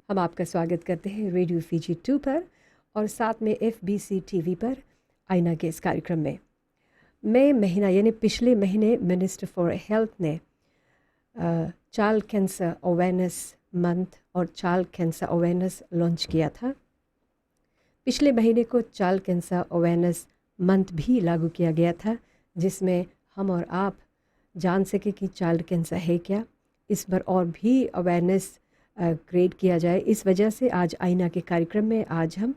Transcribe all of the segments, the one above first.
हम आपका स्वागत करते हैं रेडियो फीजी 2 पर और साथ में FBC टीवी पर आईना के इस कार्यक्रम में। मई महीना यानी पिछले महीने मिनिस्टर फॉर हेल्थ ने चाइल्ड कैंसर अवेयरनेस मंथ और चाइल्ड कैंसर अवेयरनेस लॉन्च किया था। पिछले महीने को चाइल्ड कैंसर अवेयरनेस मंथ भी लागू किया गया था, जिसमें हम और आप जान सके कि चाइल्ड कैंसर है क्या, इस पर और भी अवेयरनेस क्रिएट किया जाए। इस वजह से आज आईना के कार्यक्रम में आज हम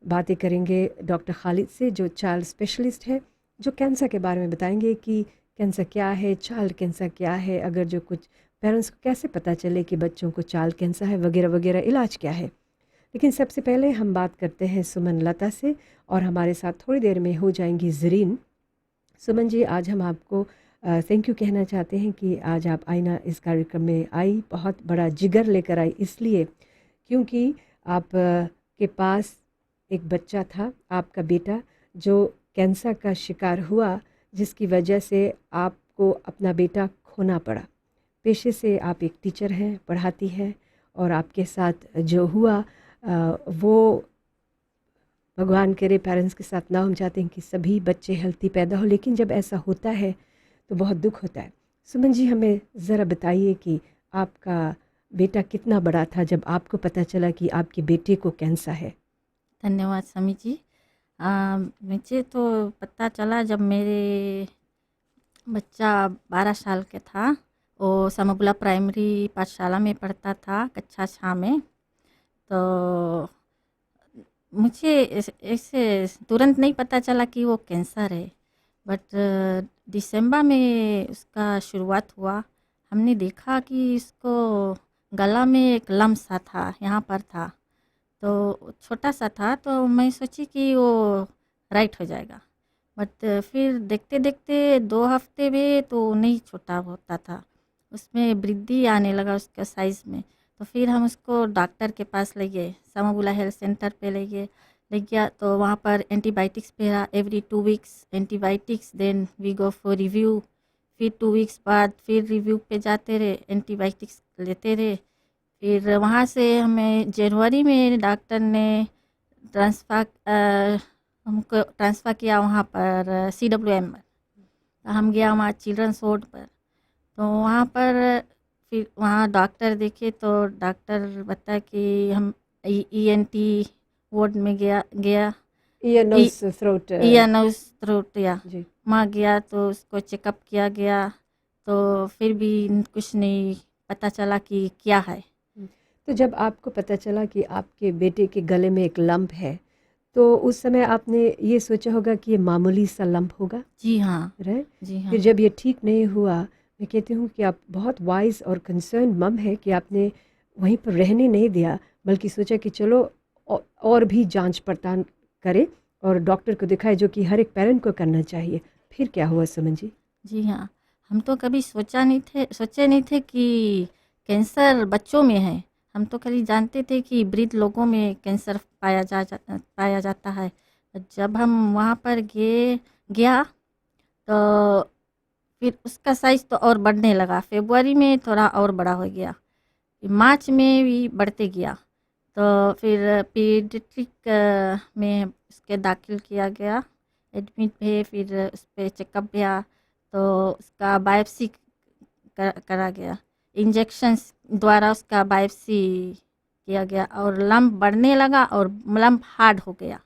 बातें करेंगे डॉक्टर खालिद से, जो चाइल्ड स्पेशलिस्ट है, जो कैंसर के बारे में बताएंगे कि कैंसर क्या है, चाइल्ड कैंसर क्या है, अगर जो कुछ पेरेंट्स को कैसे पता चले कि बच्चों को चाइल्ड कैंसर है वगैरह वगैरह, इलाज क्या है। लेकिन सबसे पहले हम बात करते हैं सुमन लता से और हमारे साथ थोड़ी देर में हो जाएंगी ज़रीन। सुमन जी, आज हम आपको थैंक यू कहना चाहते हैं कि आज आप आईना इस कार्यक्रम में आई, बहुत बड़ा जिगर लेकर आई, इसलिए क्योंकि आप के पास एक बच्चा था, आपका बेटा, जो कैंसर का शिकार हुआ, जिसकी वजह से आपको अपना बेटा खोना पड़ा। पेशे से आप एक टीचर हैं, पढ़ाती हैं, और आपके साथ जो हुआ वो भगवान करे पेरेंट्स के साथ ना। हम चाहते हैं कि सभी बच्चे हेल्थी पैदा हो, लेकिन जब ऐसा होता है तो बहुत दुख होता है। सुमन जी, हमें ज़रा बताइए कि आपका बेटा कितना बड़ा था जब आपको पता चला कि आपके बेटे को कैंसर है। धन्यवाद समी जी। मुझे तो पता चला जब मेरे बच्चा 12 साल के था। वो समबुला प्राइमरी पाठशाला में पढ़ता था, कक्षा 6 में। तो मुझे ऐसे तुरंत नहीं पता चला कि वो कैंसर है, बट दिसंबर में उसका शुरुआत हुआ। हमने देखा कि इसको गला में एक लम्ब सा था, यहाँ पर था, तो छोटा सा था। तो मैं सोची कि वो राइट हो जाएगा, बट फिर देखते देखते 2 हफ्ते में तो नहीं छोटा होता था, उसमें वृद्धि आने लगा उसका साइज़ में। तो फिर हम उसको डॉक्टर के पास ले गए, समबुला हेल्थ सेंटर पे ले गया। तो वहाँ पर एंटीबायोटिक्स पे रहा, every 2 weeks antibiotics, then we go for review. फिर 2 वीक्स बाद फिर रिव्यू पे जाते रहे, एंटीबायोटिक्स लेते रहे। फिर वहाँ से हमें जनवरी में डॉक्टर ने हमको ट्रांसफ़र किया वहाँ पर CWM। हम गया वहाँ चिल्ड्रंस वार्ड पर। तो वहाँ पर फिर वहाँ डॉक्टर देखे, तो डॉक्टर बताया कि हम ENT वार्ड में गया ear nose throat ear nose throat या जी। वहाँ गया तो उसको चेकअप किया गया, तो फिर भी कुछ नहीं पता चला कि क्या है। तो जब आपको पता चला कि आपके बेटे के गले में एक लंप है, तो उस समय आपने ये सोचा होगा कि ये मामूली सा लंप होगा। जी हाँ, राइट। जी हाँ। फिर जब ये ठीक नहीं हुआ, मैं कहती हूँ कि आप बहुत वाइज और कंसर्न मम है कि आपने वहीं पर रहने नहीं दिया, बल्कि सोचा कि चलो और भी जांच पड़ताल करें और डॉक्टर को दिखाए, जो कि हर एक पेरेंट को करना चाहिए। फिर क्या हुआ सुमन जी? जी हाँ, हम तो कभी सोचे नहीं थे कि कैंसर बच्चों में है। हम तो खाली जानते थे कि वृद्ध लोगों में कैंसर पाया जाता है। जब हम वहाँ पर गया तो फिर उसका साइज़ तो और बढ़ने लगा। फरवरी में थोड़ा और बड़ा हो गया, मार्च में भी बढ़ते गया। तो फिर पीडियाट्रिक में उसके दाखिल किया गया, एडमिट भी, फिर उस पर चेकअप किया, तो उसका बायोप्सी करा गया। इंजेक्शन्स द्वारा उसका बायोप्सी किया गया और लम्ब बढ़ने लगा और लम्ब हार्ड हो गया।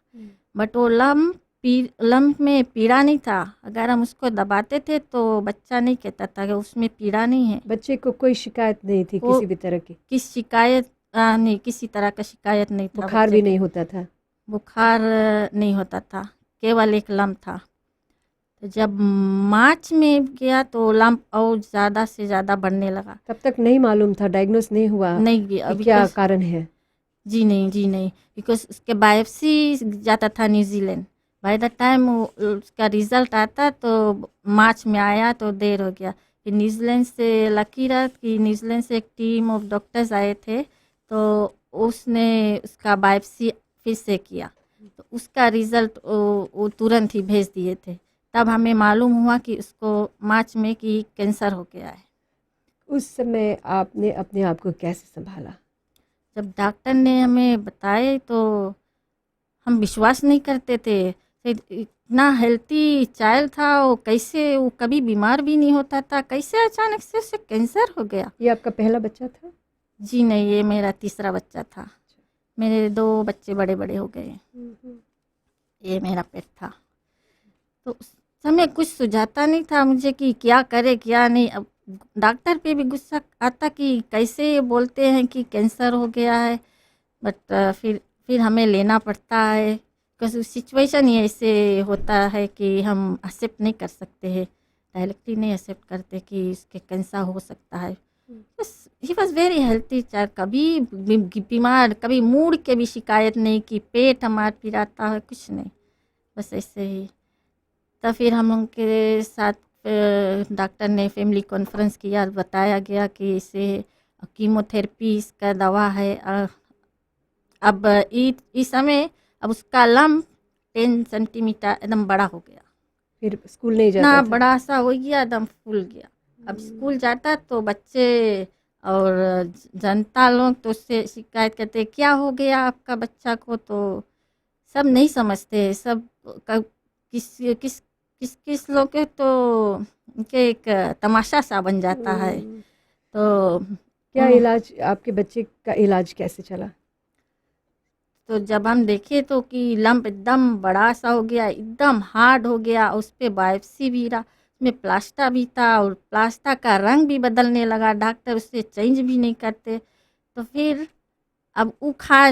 बट वो लम्ब में पीड़ा नहीं था। अगर हम उसको दबाते थे तो बच्चा नहीं कहता था कि उसमें पीड़ा नहीं है। बच्चे को कोई शिकायत नहीं थी वो किसी भी तरह की? नहीं, किसी तरह का शिकायत नहीं था। बुखार भी नहीं होता था? बुखार नहीं होता था, केवल एक लम्ब था। तो जब मार्च में गया तो लम्ब और ज़्यादा से ज़्यादा बढ़ने लगा। तब तक नहीं मालूम था, डायग्नोस नहीं हुआ नहीं कि अभी क्या कारण है? जी नहीं, बिकॉज उसके बायोप्सी जाता था न्यूजीलैंड। बाय द टाइम उसका रिज़ल्ट आता तो मार्च में आया तो देर हो गया। फिर न्यूजीलैंड से लकी रहा कि न्यूजीलैंड से एक टीम ऑफ डॉक्टर्स आए थे, तो उसने उसका बायोप्सी फिर से किया, तो उसका रिज़ल्ट वो तुरंत ही भेज दिए थे। तब हमें मालूम हुआ कि उसको मार्च में कि कैंसर हो गया है। उस समय आपने अपने आप को कैसे संभाला? जब डॉक्टर ने हमें बताए तो हम विश्वास नहीं करते थे। फिर इतना हेल्थी चाइल्ड था वो, कैसे वो कभी बीमार भी नहीं होता था, कैसे अचानक से उसे कैंसर हो गया। ये आपका पहला बच्चा था? जी नहीं, ये मेरा तीसरा बच्चा था। मेरे 2 बच्चे बड़े बड़े हो गए, ये मेरा पेट था। तो उस समय कुछ सुझाता नहीं था मुझे कि क्या करे क्या नहीं। अब डॉक्टर पे भी गुस्सा आता कि कैसे ये बोलते हैं कि कैंसर हो गया है, बट फिर हमें लेना पड़ता है बिकॉज सिचुएशन ही ऐसे होता है कि हम एक्सेप्ट नहीं कर सकते हैं, डायरेक्टली नहीं एक्सेप्ट करते कि इसके कैंसर हो सकता है। बस he was very healthy child, कभी बीमार, कभी मूड के भी शिकायत नहीं कि पेट हमारा पिराता है, कुछ नहीं, बस ऐसे ही। तो फिर हम लोग के साथ डॉक्टर ने फैमिली कॉन्फ्रेंस किया, बताया गया कि इसे कीमोथेरेपी इसका दवा है। अब इस समय अब उसका लम्ब 10 सेंटीमीटर एकदम बड़ा हो गया, फिर स्कूल नहीं इतना जाता था? बड़ा सा हो गया, एकदम फूल गया। अब स्कूल जाता तो बच्चे और जनता लोग तो उससे शिकायत करते क्या हो गया आपका बच्चा को, तो सब नहीं समझते, सब किस किस किस किस लोग के तो उनके एक तमाशा सा बन जाता है। तो क्या उन- इलाज, आपके बच्चे का इलाज कैसे चला? तो जब हम देखे तो कि लंप एकदम बड़ा सा हो गया, एकदम हार्ड हो गया, उस पर बायोप्सी भी रहा, उसमें प्लास्टर भी था और प्लास्टर का रंग भी बदलने लगा, डॉक्टर उससे चेंज भी नहीं करते। तो फिर अब वो खा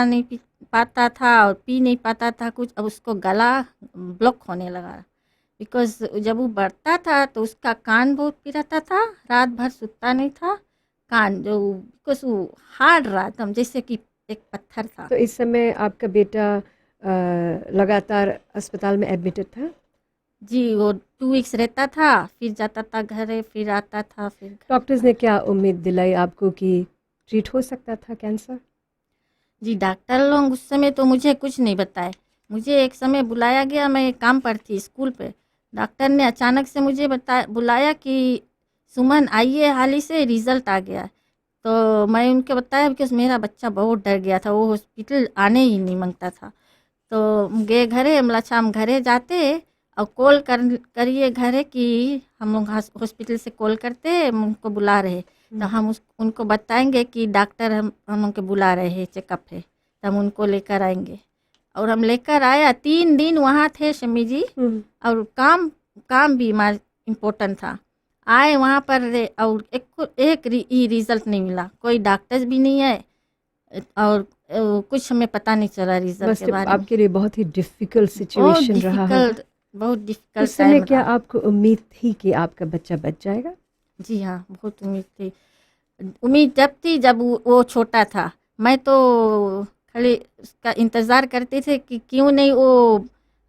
नहीं पी पाता था और पी नहीं पाता था कुछ, अब उसको गला ब्लॉक होने लगा बिकॉज जब वो बढ़ता था तो उसका कान बहुत पिराता था, रात भर सोता नहीं था, कान जो बिकॉज वो हार्ड रहा एकदम जैसे कि एक पत्थर था। तो इस समय आपका बेटा लगातार अस्पताल में एडमिटेड था? जी, वो 2 वीक्स रहता था, फिर जाता था घरे, फिर आता था, फिर घर डॉक्टर्स आता ने था। क्या उम्मीद दिलाई आपको कि ट्रीट हो सकता था कैंसर? जी, डॉक्टर लोग उस समय तो मुझे कुछ नहीं बताए। मुझे एक समय बुलाया गया, मैं काम पर थी स्कूल पे। डॉक्टर ने अचानक से मुझे बुलाया कि सुमन आइए, हाल ही से रिज़ल्ट आ गया है। तो मैं उनको बताया बिकॉज़ मेरा बच्चा बहुत डर गया था, वो हॉस्पिटल आने ही नहीं मांगता था। तो गए घरे, मतलब अच्छा हम घरे जाते और कॉल करिए घरे कि हम लोग हॉस्पिटल से कॉल करते हम उनको बुला रहे, तो हम उनको बताएंगे कि डॉक्टर हम लोग के बुला रहे हैं, चेकअप है, तो हम उनको लेकर आएंगे। और हम लेकर आया, 3 दिन वहाँ थे शमी जी, और काम काम भी हमारा इम्पोर्टेंट था। आए वहाँ पर और एक ही रिजल्ट नहीं मिला, कोई डॉक्टर्स भी नहीं है और कुछ हमें पता नहीं चला रिजल्ट के मस्ट बारे में। आपके लिए बहुत ही डिफ़िकल्ट बहुत सिचुएशन रहा होगा। डिफ़िकल्ट, बहुत डिफ़िकल्ट उस समय टाइम क्या रहा। आपको उम्मीद थी कि आपका बच्चा बच जाएगा? जी हाँ, बहुत उम्मीद थी। उम्मीद जब थी जब वो छोटा था, मैं तो खाली उसका इंतज़ार करती थी कि क्यों नहीं वो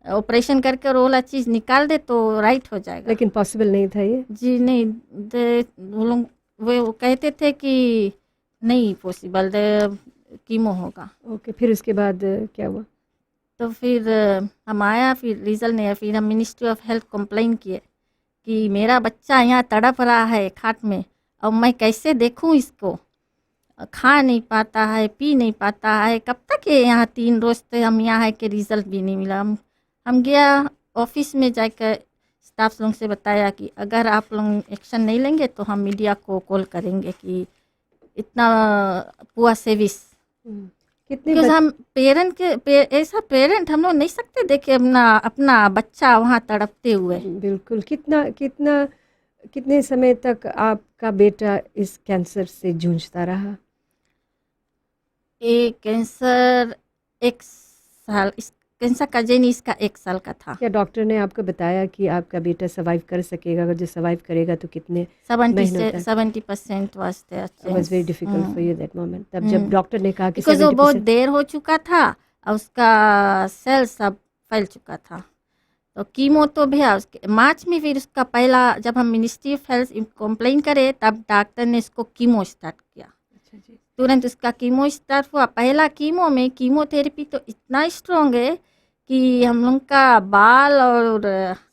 ऑपरेशन करके वो वाला चीज़ निकाल दे तो राइट हो जाएगा। लेकिन पॉसिबल नहीं था ये? जी नहीं, वो लोग वो कहते थे कि नहीं पॉसिबल, कीमो होगा। ओके, फिर उसके बाद क्या हुआ? तो फिर हम आया, फिर रिजल्ट नहीं आया, फिर हम मिनिस्ट्री ऑफ हेल्थ कंप्लेन किए कि मेरा बच्चा यहाँ तड़प रहा है खाट में, अब मैं कैसे देखूँ इसको, खा नहीं पाता है, पी नहीं पाता है, कब तक ये यहाँ 3 रोज से हम यहाँ है कि रिजल्ट भी नहीं मिला। हम गया ऑफिस में जाकर स्टाफ लोग से बताया कि अगर आप लोग एक्शन नहीं लेंगे तो हम मीडिया को कॉल करेंगे कि इतना पुअर सर्विस। कितने बिकॉज हम पेरेंट ऐसा पेरेंट हम लोग नहीं सकते देखे अपना अपना बच्चा वहाँ तड़पते हुए। बिल्कुल। कितना कितना कितने समय तक आपका बेटा इस कैंसर से जूझता रहा? ये कैंसर 1 साल, इस कैंसर का जर्नी इसका 1 साल का था। क्या डॉक्टर ने आपको बताया कि आपका बेटा सर्वाइव कर सकेगा? अगर जो सर्वाइव करेगा तो कितने 70 महीनों से तक? 70% was there was very chance. Difficult for you that moment. तब जब डॉक्टर ने कहा कि बिकॉज वो बहुत 70%। देर हो चुका था और उसका सेल सब फैल चुका था। तो कीमो तो भैया उसके मार्च में, फिर उसका पहला जब हम मिनिस्ट्री ऑफ हेल्थ कंप्लेन करे तब डॉक्टर ने इसको कीमो स्टार्ट किया। अच्छा जी। तुरंत उसका कीमो स्टार्ट हुआ। पहला कीमो में कीमोथेरेपी तो इतना स्ट्रॉन्ग है कि हम लोग का बाल और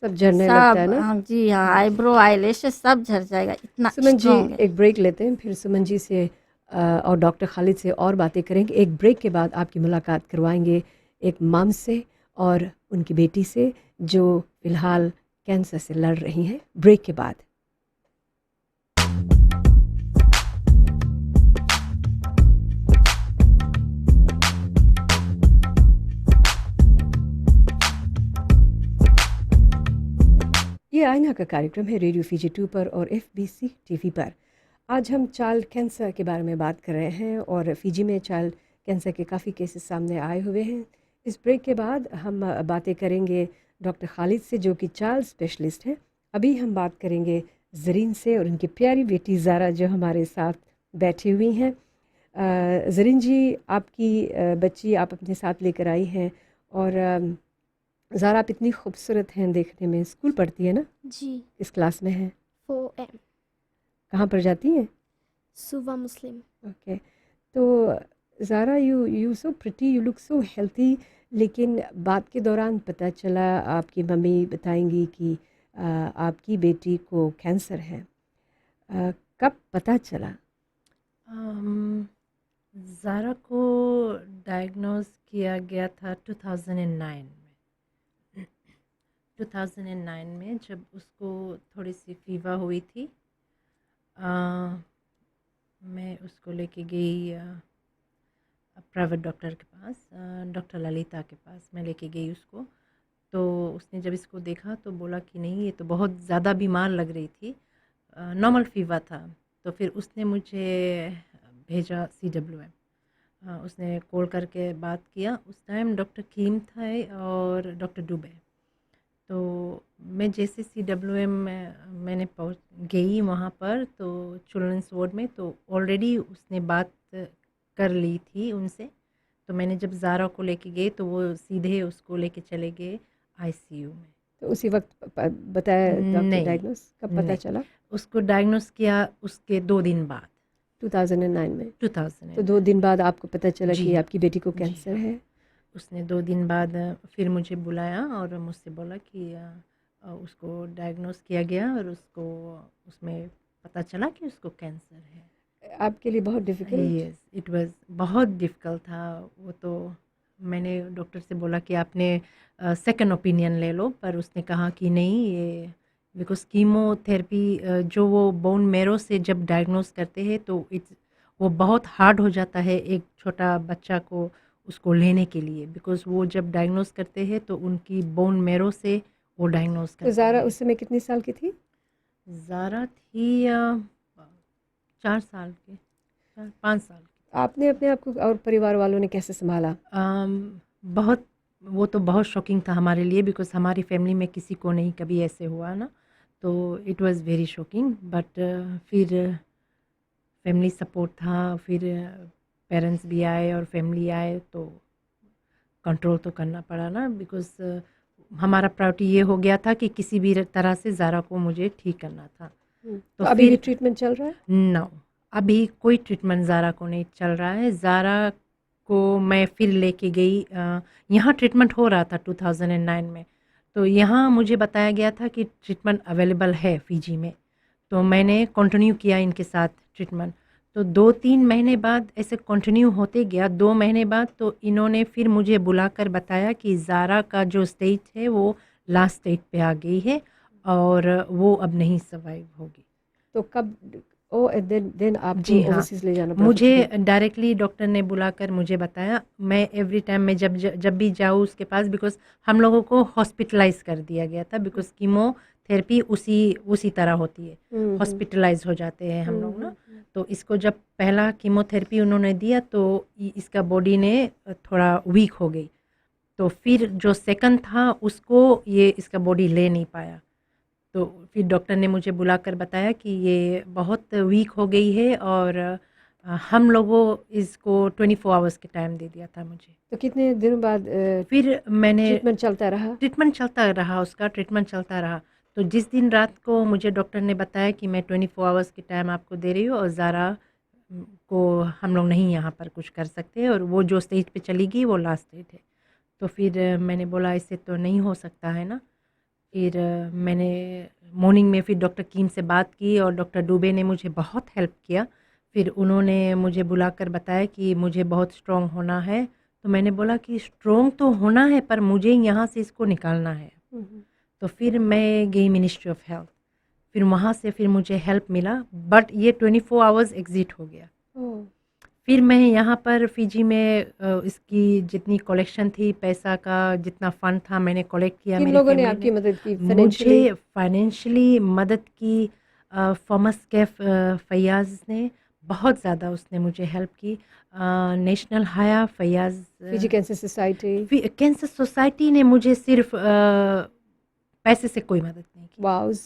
सब झड़ने लगता है सब, ना? हाँ जी हाँ, आईब्रो आईलैशेस सब झड़ जाएगा, इतना सुमन जी, स्ट्रॉन्ग है। एक ब्रेक लेते हैं, फिर सुमन जी से और डॉक्टर खालिद से और बातें करेंगे। एक ब्रेक के बाद आपकी मुलाकात करवाएंगे एक मॉम से और उनकी बेटी से जो फ़िलहाल कैंसर से लड़ रही हैं। ब्रेक के बाद। ये आईना का कार्यक्रम है रेडियो फीजी 2 पर और FBC टीवी पर। आज हम चाइल्ड कैंसर के बारे में बात कर रहे हैं और फ़िजी में चाइल्ड कैंसर के काफ़ी केसेस सामने आए हुए हैं। इस ब्रेक के बाद हम बातें करेंगे डॉक्टर खालिद से जो कि चाइल्ड स्पेशलिस्ट हैं। अभी हम बात करेंगे ज़रीन से और उनकी प्यारी बेटी ज़ारा जो हमारे साथ बैठी हुई हैं। ज़रीन जी, आपकी बच्ची आप अपने साथ लेकर आई हैं और ज़ारा आप इतनी खूबसूरत हैं देखने में। स्कूल पढ़ती है ना? जी, किस क्लास में है? 4M, कहाँ पर जाती हैं? सुवा मुस्लिम। ओके, तो Zara you so pretty, you look so healthy, लेकिन बात के दौरान पता चला, आपकी मम्मी बताएंगी कि आपकी बेटी को कैंसर है। कब पता चला? ज़ारा को डायग्नोज किया गया था 2009 में। 2009 में जब उसको थोड़ी सी फीवर हुई थी, मैं उसको लेके गई प्राइवेट डॉक्टर के पास, डॉक्टर ललिता के पास मैं लेके गई उसको। तो उसने जब इसको देखा तो बोला कि नहीं, ये तो बहुत ज़्यादा बीमार लग रही थी, नॉर्मल फीवर था। तो फिर उसने मुझे भेजा CWM। उसने कॉल करके बात किया। उस टाइम डॉक्टर कीम था और डॉक्टर डुबे। तो मैं जैसे CWM मैंने गई वहाँ पर, तो चिल्ड्रंस वार्ड में, तो ऑलरेडी उसने बात कर ली थी उनसे। तो मैंने जब ज़ारा को लेके गई तो वो सीधे उसको लेके चले गए ICU में। तो उसी वक्त बताया डॉक्टर? नहीं, डायग्नोस कब पता नहीं। चला? उसको डायग्नोस किया उसके 2 दिन बाद, 2009 में। 2000। तो 2 दिन बाद आपको पता चला जी कि आपकी बेटी को जी कैंसर हाँ। है। उसने 2 दिन बाद फिर मुझे बुलाया और मुझसे बोला कि उसको डायग्नोस किया गया और उसको उसमें पता चला कि उसको कैंसर है। आपके लिए बहुत डिफ़िकल्ट? यस, इट वाज बहुत डिफ़िकल्ट था वो। तो मैंने डॉक्टर से बोला कि आपने सेकंड ओपिनियन ले लो, पर उसने कहा कि नहीं, ये बिकॉज़ कीमोथेरेपी जो वो बोन मैरो से जब डायग्नोस करते हैं तो वो बहुत हार्ड हो जाता है एक छोटा बच्चा को उसको लेने के लिए, बिकॉज़ वो जब डायग्नोस करते हैं तो उनकी बोन मैरो से वो डायग्नोस तो करते ज़ारा हैं। उस समय कितनी साल की थी? ज़ारा थी 4 साल की, 4-5 साल की। आपने अपने आप को और परिवार वालों ने कैसे संभाला? बहुत, वो तो बहुत शॉकिंग था हमारे लिए, बिकॉज़ हमारी फैमिली में किसी को नहीं कभी ऐसे हुआ ना, तो it was very shocking. But फिर फैमिली सपोर्ट था, फिर पेरेंट्स भी आए और फैमिली आए, तो कंट्रोल तो करना पड़ा ना, बिकॉज़ हमारा प्रायोरिटी ये हो गया था कि किसी भी तरह से ज़ारा को मुझे ठीक करना था। तो अभी भी फिर ट्रीटमेंट चल रहा है? नो, अभी कोई ट्रीटमेंट ज़ारा को नहीं चल रहा है। ज़ारा को मैं फिर लेके गई, यहाँ ट्रीटमेंट हो रहा था 2009 में। तो यहाँ मुझे बताया गया था कि ट्रीटमेंट अवेलेबल है फ़िजी में, तो मैंने कंटिन्यू किया इनके साथ ट्रीटमेंट। तो 2-3 महीने बाद ऐसे कंटिन्यू होते गया। 2 महीने बाद तो इन्होंने फिर मुझे बुलाकर बताया कि ज़ारा का जो स्टेज है वो लास्ट स्टेज पे आ गई है और वो अब नहीं सर्वाइव होगी। तो कब देन आपको जी हाँ, ओवरसीज़ ले जाना पड़ा? मुझे डायरेक्टली डॉक्टर ने बुलाकर मुझे बताया। मैं एवरी टाइम मैं जब भी जाऊँ उसके पास, बिकॉज़ हम लोगों को हॉस्पिटलाइज़ कर दिया गया था, बिकॉज़ कीमोथेरेपी उसी तरह होती है, हॉस्पिटलाइज़ हो जाते हैं हम लोग ना। तो इसको जब पहला कीमोथेरेपी उन्होंने दिया तो इसका बॉडी ने थोड़ा वीक हो गई। तो फिर जो सेकंड था उसको ये इसका बॉडी ले नहीं पाया। तो फिर डॉक्टर ने मुझे बुलाकर बताया कि ये बहुत वीक हो गई है और हम लोगों इसको 24 आवर्स के टाइम दे दिया था मुझे। तो कितने दिनों बाद फिर मैंने ट्रीटमेंट चलता रहा? ट्रीटमेंट चलता रहा, उसका ट्रीटमेंट चलता रहा। तो जिस दिन रात को मुझे डॉक्टर ने बताया कि मैं 24 आवर्स के टाइम आपको दे रही हूँ और ज़ारा को हम लोग नहीं यहाँ पर कुछ कर सकते और वो जो स्टेज पे चली गई वो लास्ट स्टेज है। तो फिर मैंने बोला इससे तो नहीं हो सकता है ना। फिर मैंने मॉर्निंग में फिर डॉक्टर कीम से बात की और डॉक्टर डुबे ने मुझे बहुत हेल्प किया। फिर उन्होंने मुझे बुलाकर बताया कि मुझे बहुत स्ट्रॉन्ग होना है। तो मैंने बोला कि स्ट्रॉन्ग तो होना है पर मुझे यहाँ से इसको निकालना है। तो फिर मैं गई मिनिस्ट्री ऑफ हेल्थ, फिर वहाँ से फिर मुझे हेल्प मिला, बट ये 24 आवर्स एग्जिट हो गया। फिर मैं यहाँ पर फिजी में इसकी जितनी कलेक्शन थी, पैसा का जितना फंड था मैंने कलेक्ट किया। किन मेरी लोगों ने फैमिली आपकी मदद की मुझे फाइनेंशियली? फाइनेंशियली मदद की। फॉमस कैफ फैयाज़ ने बहुत ज़्यादा उसने मुझे हेल्प की। National Haya Faiyaz Fiji cancer society? Cancer society ने मुझे सिर्फ पैसे से कोई मदद नहीं की। वाउज?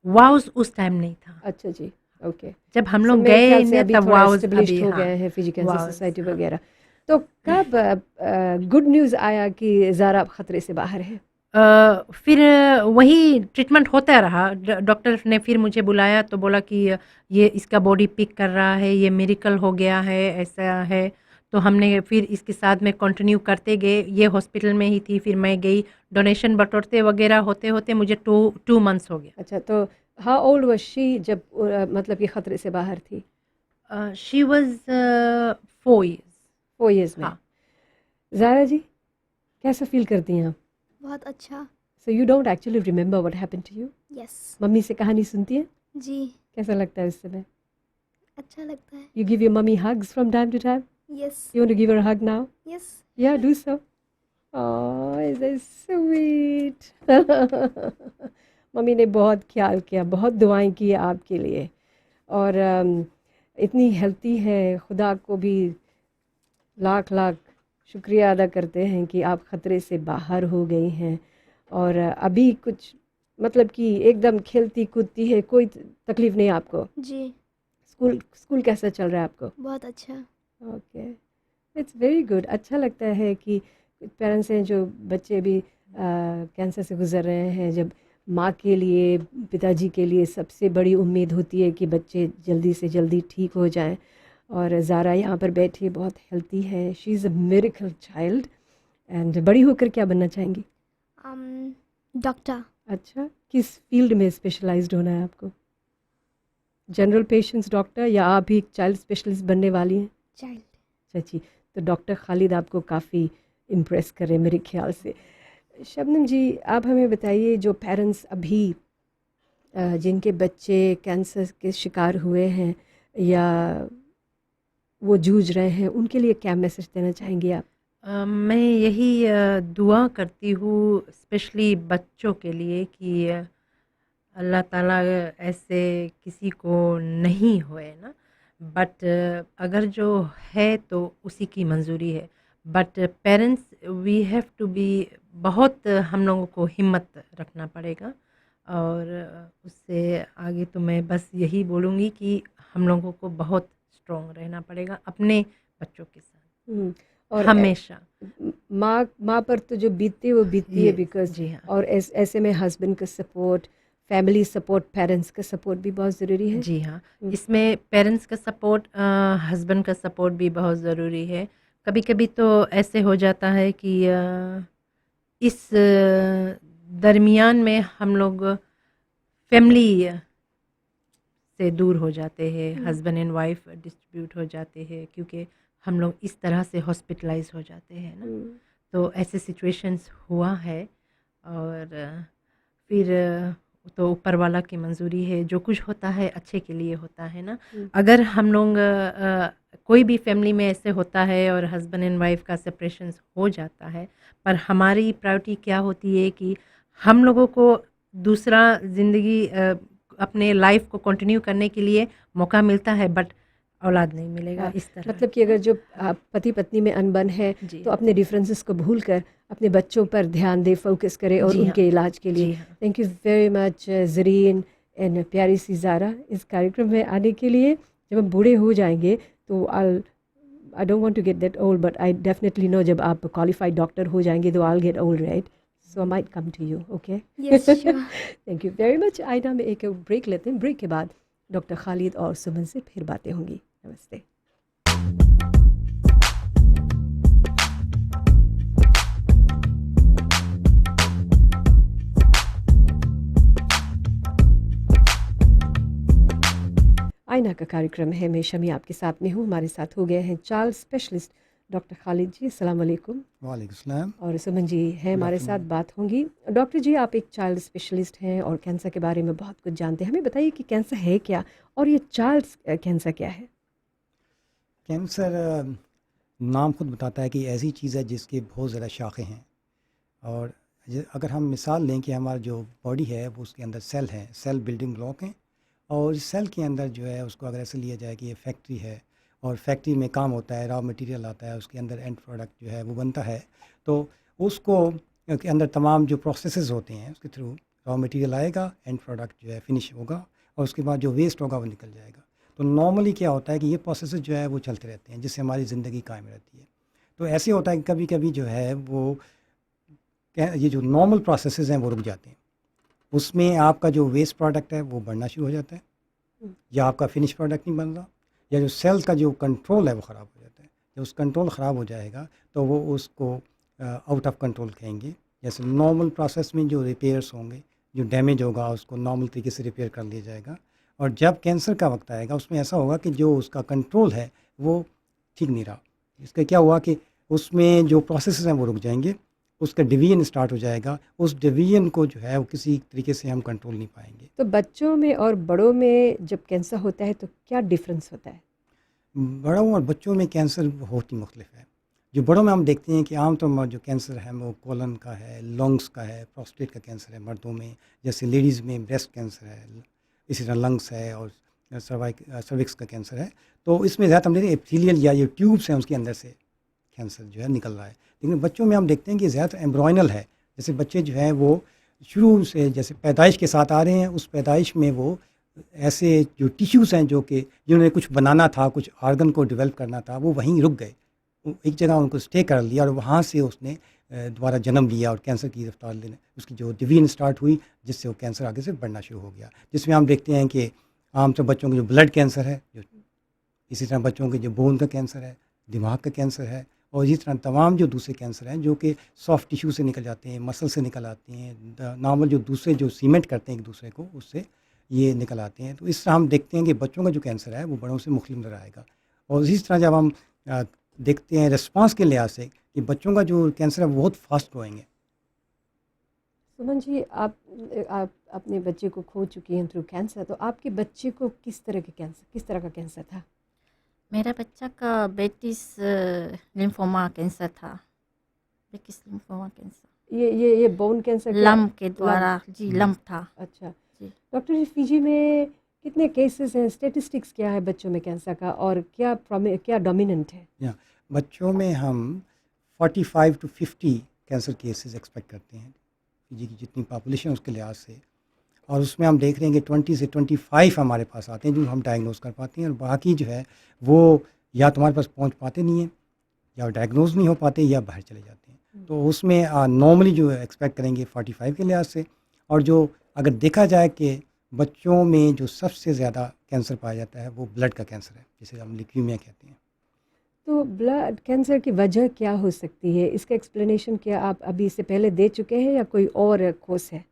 वाउस उस टाइम नहीं था। अच्छा जी, ओके। जब हम So, लोग मेरे गए ख्याल से ने अभी तब थोड़ा वाउस एस्टेब्लिश्ड अभी हो हाँ गए हैं फिजी कैंसर वाउस सोसाइटी हाँ। वगैरह। तो कब गुड न्यूज़ आया कि ज़ारा अब खतरे से बाहर है? फिर वही ट्रीटमेंट होता रहा। डॉक्टर ने फिर मुझे बुलाया तो बोला कि ये इसका बॉडी पिक कर रहा है, ये मिरेकल हो गया है, ऐसा है। तो हमने फिर इसके साथ में कंटिन्यू करते गए। ये हॉस्पिटल में ही थी, फिर मैं गई, डोनेशन बटोरते वगैरह होते होते मुझे 2 मंथ्स हो गया। अच्छा, तो हाउ ओल्ड वाज शी जब मतलब कि खतरे से बाहर थी? She was 4 years. 4 इयर्स में। हाँ। ज़ारा जी, कैसा फील करती हैं आप? बहुत अच्छा। So you don't actually remember what happened to you? Yes. मम्मी से कहानी सुनती हैं? जी, कैसा लगता है उस समय? अच्छा लगता है। You give your mummy hugs from time to time? Yes, you want to give her hug now? Yes. Yeah, do so. Oh, is that sweet? मम्मी ने बहुत ख्याल किया, बहुत दुआएं की आपके लिए, और इतनी हेल्थी है। खुदा को भी लाख लाख शुक्रिया अदा करते हैं कि आप ख़तरे से बाहर हो गई हैं, और अभी कुछ मतलब कि एकदम खेलती कूदती है, कोई तकलीफ़ नहीं आपको? जी, स्कूल कैसा चल रहा है आपको? बहुत अच्छा। Okay, it's very good. अच्छा लगता है कि कुछ पेरेंट्स हैं जो बच्चे भी कैंसर से गुजर रहे हैं, जब माँ के लिए, पिताजी के लिए सबसे बड़ी उम्मीद होती है कि बच्चे जल्दी से जल्दी ठीक हो जाएं। और ज़ारा यहाँ पर बैठी है, बहुत हेल्थी है, she is a miracle child. And बड़ी होकर क्या बनना चाहेंगी? डॉक्टर। अच्छा, किस फील्ड में स्पेशलाइज्ड होना है आपको? जनरल पेशेंट्स डॉक्टर, या आप भी एक चाइल्ड स्पेशलिस्ट बनने वाली हैं? चाइल्ड। चाची, तो डॉक्टर खालिद आपको काफ़ी इम्प्रेस करे मेरे ख्याल से। शबनम जी, आप हमें बताइए, जो पेरेंट्स अभी जिनके बच्चे कैंसर के शिकार हुए हैं या वो जूझ रहे हैं, उनके लिए क्या मैसेज देना चाहेंगी आप? मैं यही दुआ करती हूँ स्पेशली बच्चों के लिए कि अल्लाह ताला ऐसे किसी को नहीं होए ना, बट अगर जो है तो उसी की मंजूरी है। But parents we have to be, बहुत हम लोगों को हिम्मत रखना पड़ेगा। और उससे आगे तो मैं बस यही बोलूँगी कि हम लोगों को बहुत स्ट्रॉन्ग रहना पड़ेगा अपने बच्चों के साथ और हमेशा। माँ पर तो जो बीतती है वो बीतती है, Yes, बिकॉज जी हाँ। और ऐसे में हस्बैंड का सपोर्ट, फैमिली सपोर्ट, पेरेंट्स का सपोर्ट भी बहुत ज़रूरी है। जी हाँ, इसमें पेरेंट्स का सपोर्ट, हस्बैंड का सपोर्ट भी बहुत ज़रूरी है। कभी कभी तो ऐसे हो जाता है कि इस दरमियान में हम लोग फैमिली से दूर हो जाते हैं, हस्बैंड एंड वाइफ डिस्ट्रीब्यूट हो जाते हैं, क्योंकि हम लोग इस तरह से हॉस्पिटलाइज हो जाते हैं ना। तो ऐसे सिचुएशंस हुआ है, और फिर तो ऊपर वाला की मंजूरी है, जो कुछ होता है अच्छे के लिए होता है ना। अगर हम लोग कोई भी फैमिली में ऐसे होता है और हस्बैंड एंड वाइफ का सेपरेशन हो जाता है, पर हमारी प्रायोरिटी क्या होती है कि हम लोगों को दूसरा ज़िंदगी अपने लाइफ को कंटिन्यू करने के लिए मौका मिलता है, बट औलाद नहीं मिलेगा। हाँ, इस तरह मतलब कि अगर जो पति पत्नी में अनबन है जी तो अपने डिफरेंसेस को भूल कर अपने बच्चों पर ध्यान दे, फोकस करे और जी हाँ, उनके इलाज के जी लिए। हाँ। Thank you very much Zareen and प्यारी सी ज़ारा, इस कार्यक्रम में आने के लिए। जब हम बूढ़े हो जाएंगे तो I don't want to get that old, but I definitely know जब आप क्वालिफाइड डॉक्टर हो जाएंगे तो I will get old, right? So I might come to you, okay? Yes, sure. Thank you very much. आइना में एक break लेते हैं, ब्रेक के बाद डॉक्टर खालिद और सुमन से फिर बातें होंगी। नमस्ते। आईना का कार्यक्रम है। मैं शमी आपके साथ में हूँ। हमारे साथ हो गए हैं चाइल्ड स्पेशलिस्ट डॉक्टर खालिद जी, अस्सलाम वालेकुम। वालेकुम सलाम। और सुमन जी हैं हमारे साथ, बात होंगी। डॉक्टर जी, आप एक चाइल्ड स्पेशलिस्ट हैं और कैंसर के बारे में बहुत कुछ जानते हैं। हमें बताइए कि कैंसर है क्या और ये चाइल्ड कैंसर क्या है? कैंसर नाम खुद बताता है कि ऐसी चीज़ है जिसके बहुत ज़्यादा शाखें हैं। और अगर हम मिसाल लें कि हमारा जो बॉडी है वो उसके अंदर सेल हैं, सेल बिल्डिंग ब्लॉक हैं। और इस सेल के अंदर जो है उसको अगर ऐसे लिया जाए कि ये फैक्ट्री है और फैक्ट्री में काम होता है, रॉ मटेरियल आता है, उसके अंदर एंड प्रोडक्ट जो है वो बनता है। तो उसको के अंदर तमाम जो प्रोसेसेस होते हैं उसके थ्रू रॉ मटेरियल आएगा, एंड प्रोडक्ट जो है फिनिश होगा और उसके बाद जो वेस्ट होगा वो निकल जाएगा। तो नॉर्मली क्या होता है कि ये प्रोसेसेस जो है वो चलते रहते हैं जिससे हमारी ज़िंदगी कायम रहती है। तो ऐसे होता है कि कभी कभी जो है वो ये जो नॉर्मल प्रोसेसेस हैं वो रुक जाते हैं। उसमें आपका जो वेस्ट प्रोडक्ट है वो बढ़ना शुरू हो जाता है, या आपका फिनिश प्रोडक्ट नहीं बन रहा, या जो सेल का जो कंट्रोल है वो ख़राब हो जाता है। जब उस कंट्रोल ख़राब हो जाएगा तो वो उसको आउट ऑफ कंट्रोल कहेंगे। जैसे नॉर्मल प्रोसेस में जो रिपेयर्स होंगे, जो डैमेज होगा उसको नॉर्मल तरीके से रिपेयर कर लिया जाएगा। और जब कैंसर का वक्त आएगा उसमें ऐसा होगा कि जो उसका कंट्रोल है वो ठीक नहीं रहा। इसका क्या हुआ कि उसमें जो प्रोसेस हैं वो रुक जाएंगे, उसका डिवीजन स्टार्ट हो जाएगा। उस डिवीजन को जो है वो किसी तरीके से हम कंट्रोल नहीं पाएंगे। तो बच्चों में और बड़ों में जब कैंसर होता है तो क्या डिफरेंस होता है? बड़ों और बच्चों में कैंसर बहुत ही मुख्तलिफ है। जो बड़ों में हम देखते हैं कि आमतौर पर जो कैंसर है वो कोलन का है, लंग्स का है, प्रोस्टेट का कैंसर है मर्दों में। जैसे लेडीज़ में ब्रेस्ट कैंसर है, इसी तरह लंग्स है और सर्विक्स का कैंसर है। तो इसमें ज़्यादा हम देखते हैं एपिथेलियल या जो ट्यूब्स हैं उसके अंदर से कैंसर जो है निकल रहा है। लेकिन बच्चों में हम देखते हैं कि ज़्यादातर एम्ब्रॉयनल है। जैसे बच्चे जो हैं वो शुरू से जैसे पैदाइश के साथ आ रहे हैं, उस पैदाइश में वो ऐसे जो टिश्यूज़ हैं जो कि जिन्होंने कुछ बनाना था, कुछ ऑर्गन को डेवलप करना था, वो वहीं रुक गए। एक जगह उनको स्टे कर लिया और वहाँ से उसने दोबारा जन्म लिया और कैंसर की रफ्तार लेने उसकी जो डिवीजन स्टार्ट हुई, जिससे वो कैंसर आगे से बढ़ना शुरू हो गया। जिसमें हम देखते हैं कि आमतौर बच्चों के जो ब्लड कैंसर है, जो इसी तरह बच्चों के जो बोन का कैंसर है, दिमाग का कैंसर है, और इसी तरह तमाम जो दूसरे कैंसर हैं जो कि सॉफ्ट टिश्यू से निकल जाते हैं, मसल से निकल आते हैं, नॉर्मल जो दूसरे जो सीमेंट करते हैं एक दूसरे को, उससे ये निकल आते हैं। तो इस तरह हम देखते हैं कि बच्चों का जो कैंसर है वो बड़ों से मुख्तलिफ नज़र आएगा। और इसी तरह जब हम देखते हैं रिस्पांस के लिहाज से कि बच्चों का जो कैंसर है वो बहुत फास्ट ग्रोइंग है। सुमन जी, आप अपने बच्चे को खो चुकी हैं थ्रू कैंसर, तो आपके बच्चे को किस तरह का कैंसर था? मेरा बच्चा का बेटिस लिम्फोमा कैंसर था। बेकिस लिम्फोमा कैंसर ये बोन कैंसर लम्प के द्वारा जी लम्प था। अच्छा जी। डॉक्टर जी, फिजी में कितने केसेस हैं, स्टेटिस्टिक्स क्या है बच्चों में कैंसर का, और क्या डोमिनेंट है? या बच्चों में हम 45 to 50 कैंसर केसेस एक्सपेक्ट करते हैं फिजी की जितनी पॉपुलेशन उसके लिहाज से। और उसमें हम देख रहे हैं कि 20 से 25 हमारे पास आते हैं जो हम डायग्नोज कर पाते हैं, और बाकी जो है वो या तुम्हारे पास पहुंच पाते नहीं हैं, या डायग्नोज नहीं हो पाते, या बाहर चले जाते हैं। तो उसमें नॉर्मली जो एक्सपेक्ट करेंगे 45 के लिहाज से। और जो अगर देखा जाए कि बच्चों में जो सबसे ज़्यादा कैंसर पाया जाता है वो ब्लड का कैंसर है, जिसे हम ल्यूकीमिया कहते हैं। तो ब्लड कैंसर की वजह क्या हो सकती है? इसका एक्सप्लेनेशन क्या आप अभी इससे पहले दे चुके हैं या कोई और खोज है?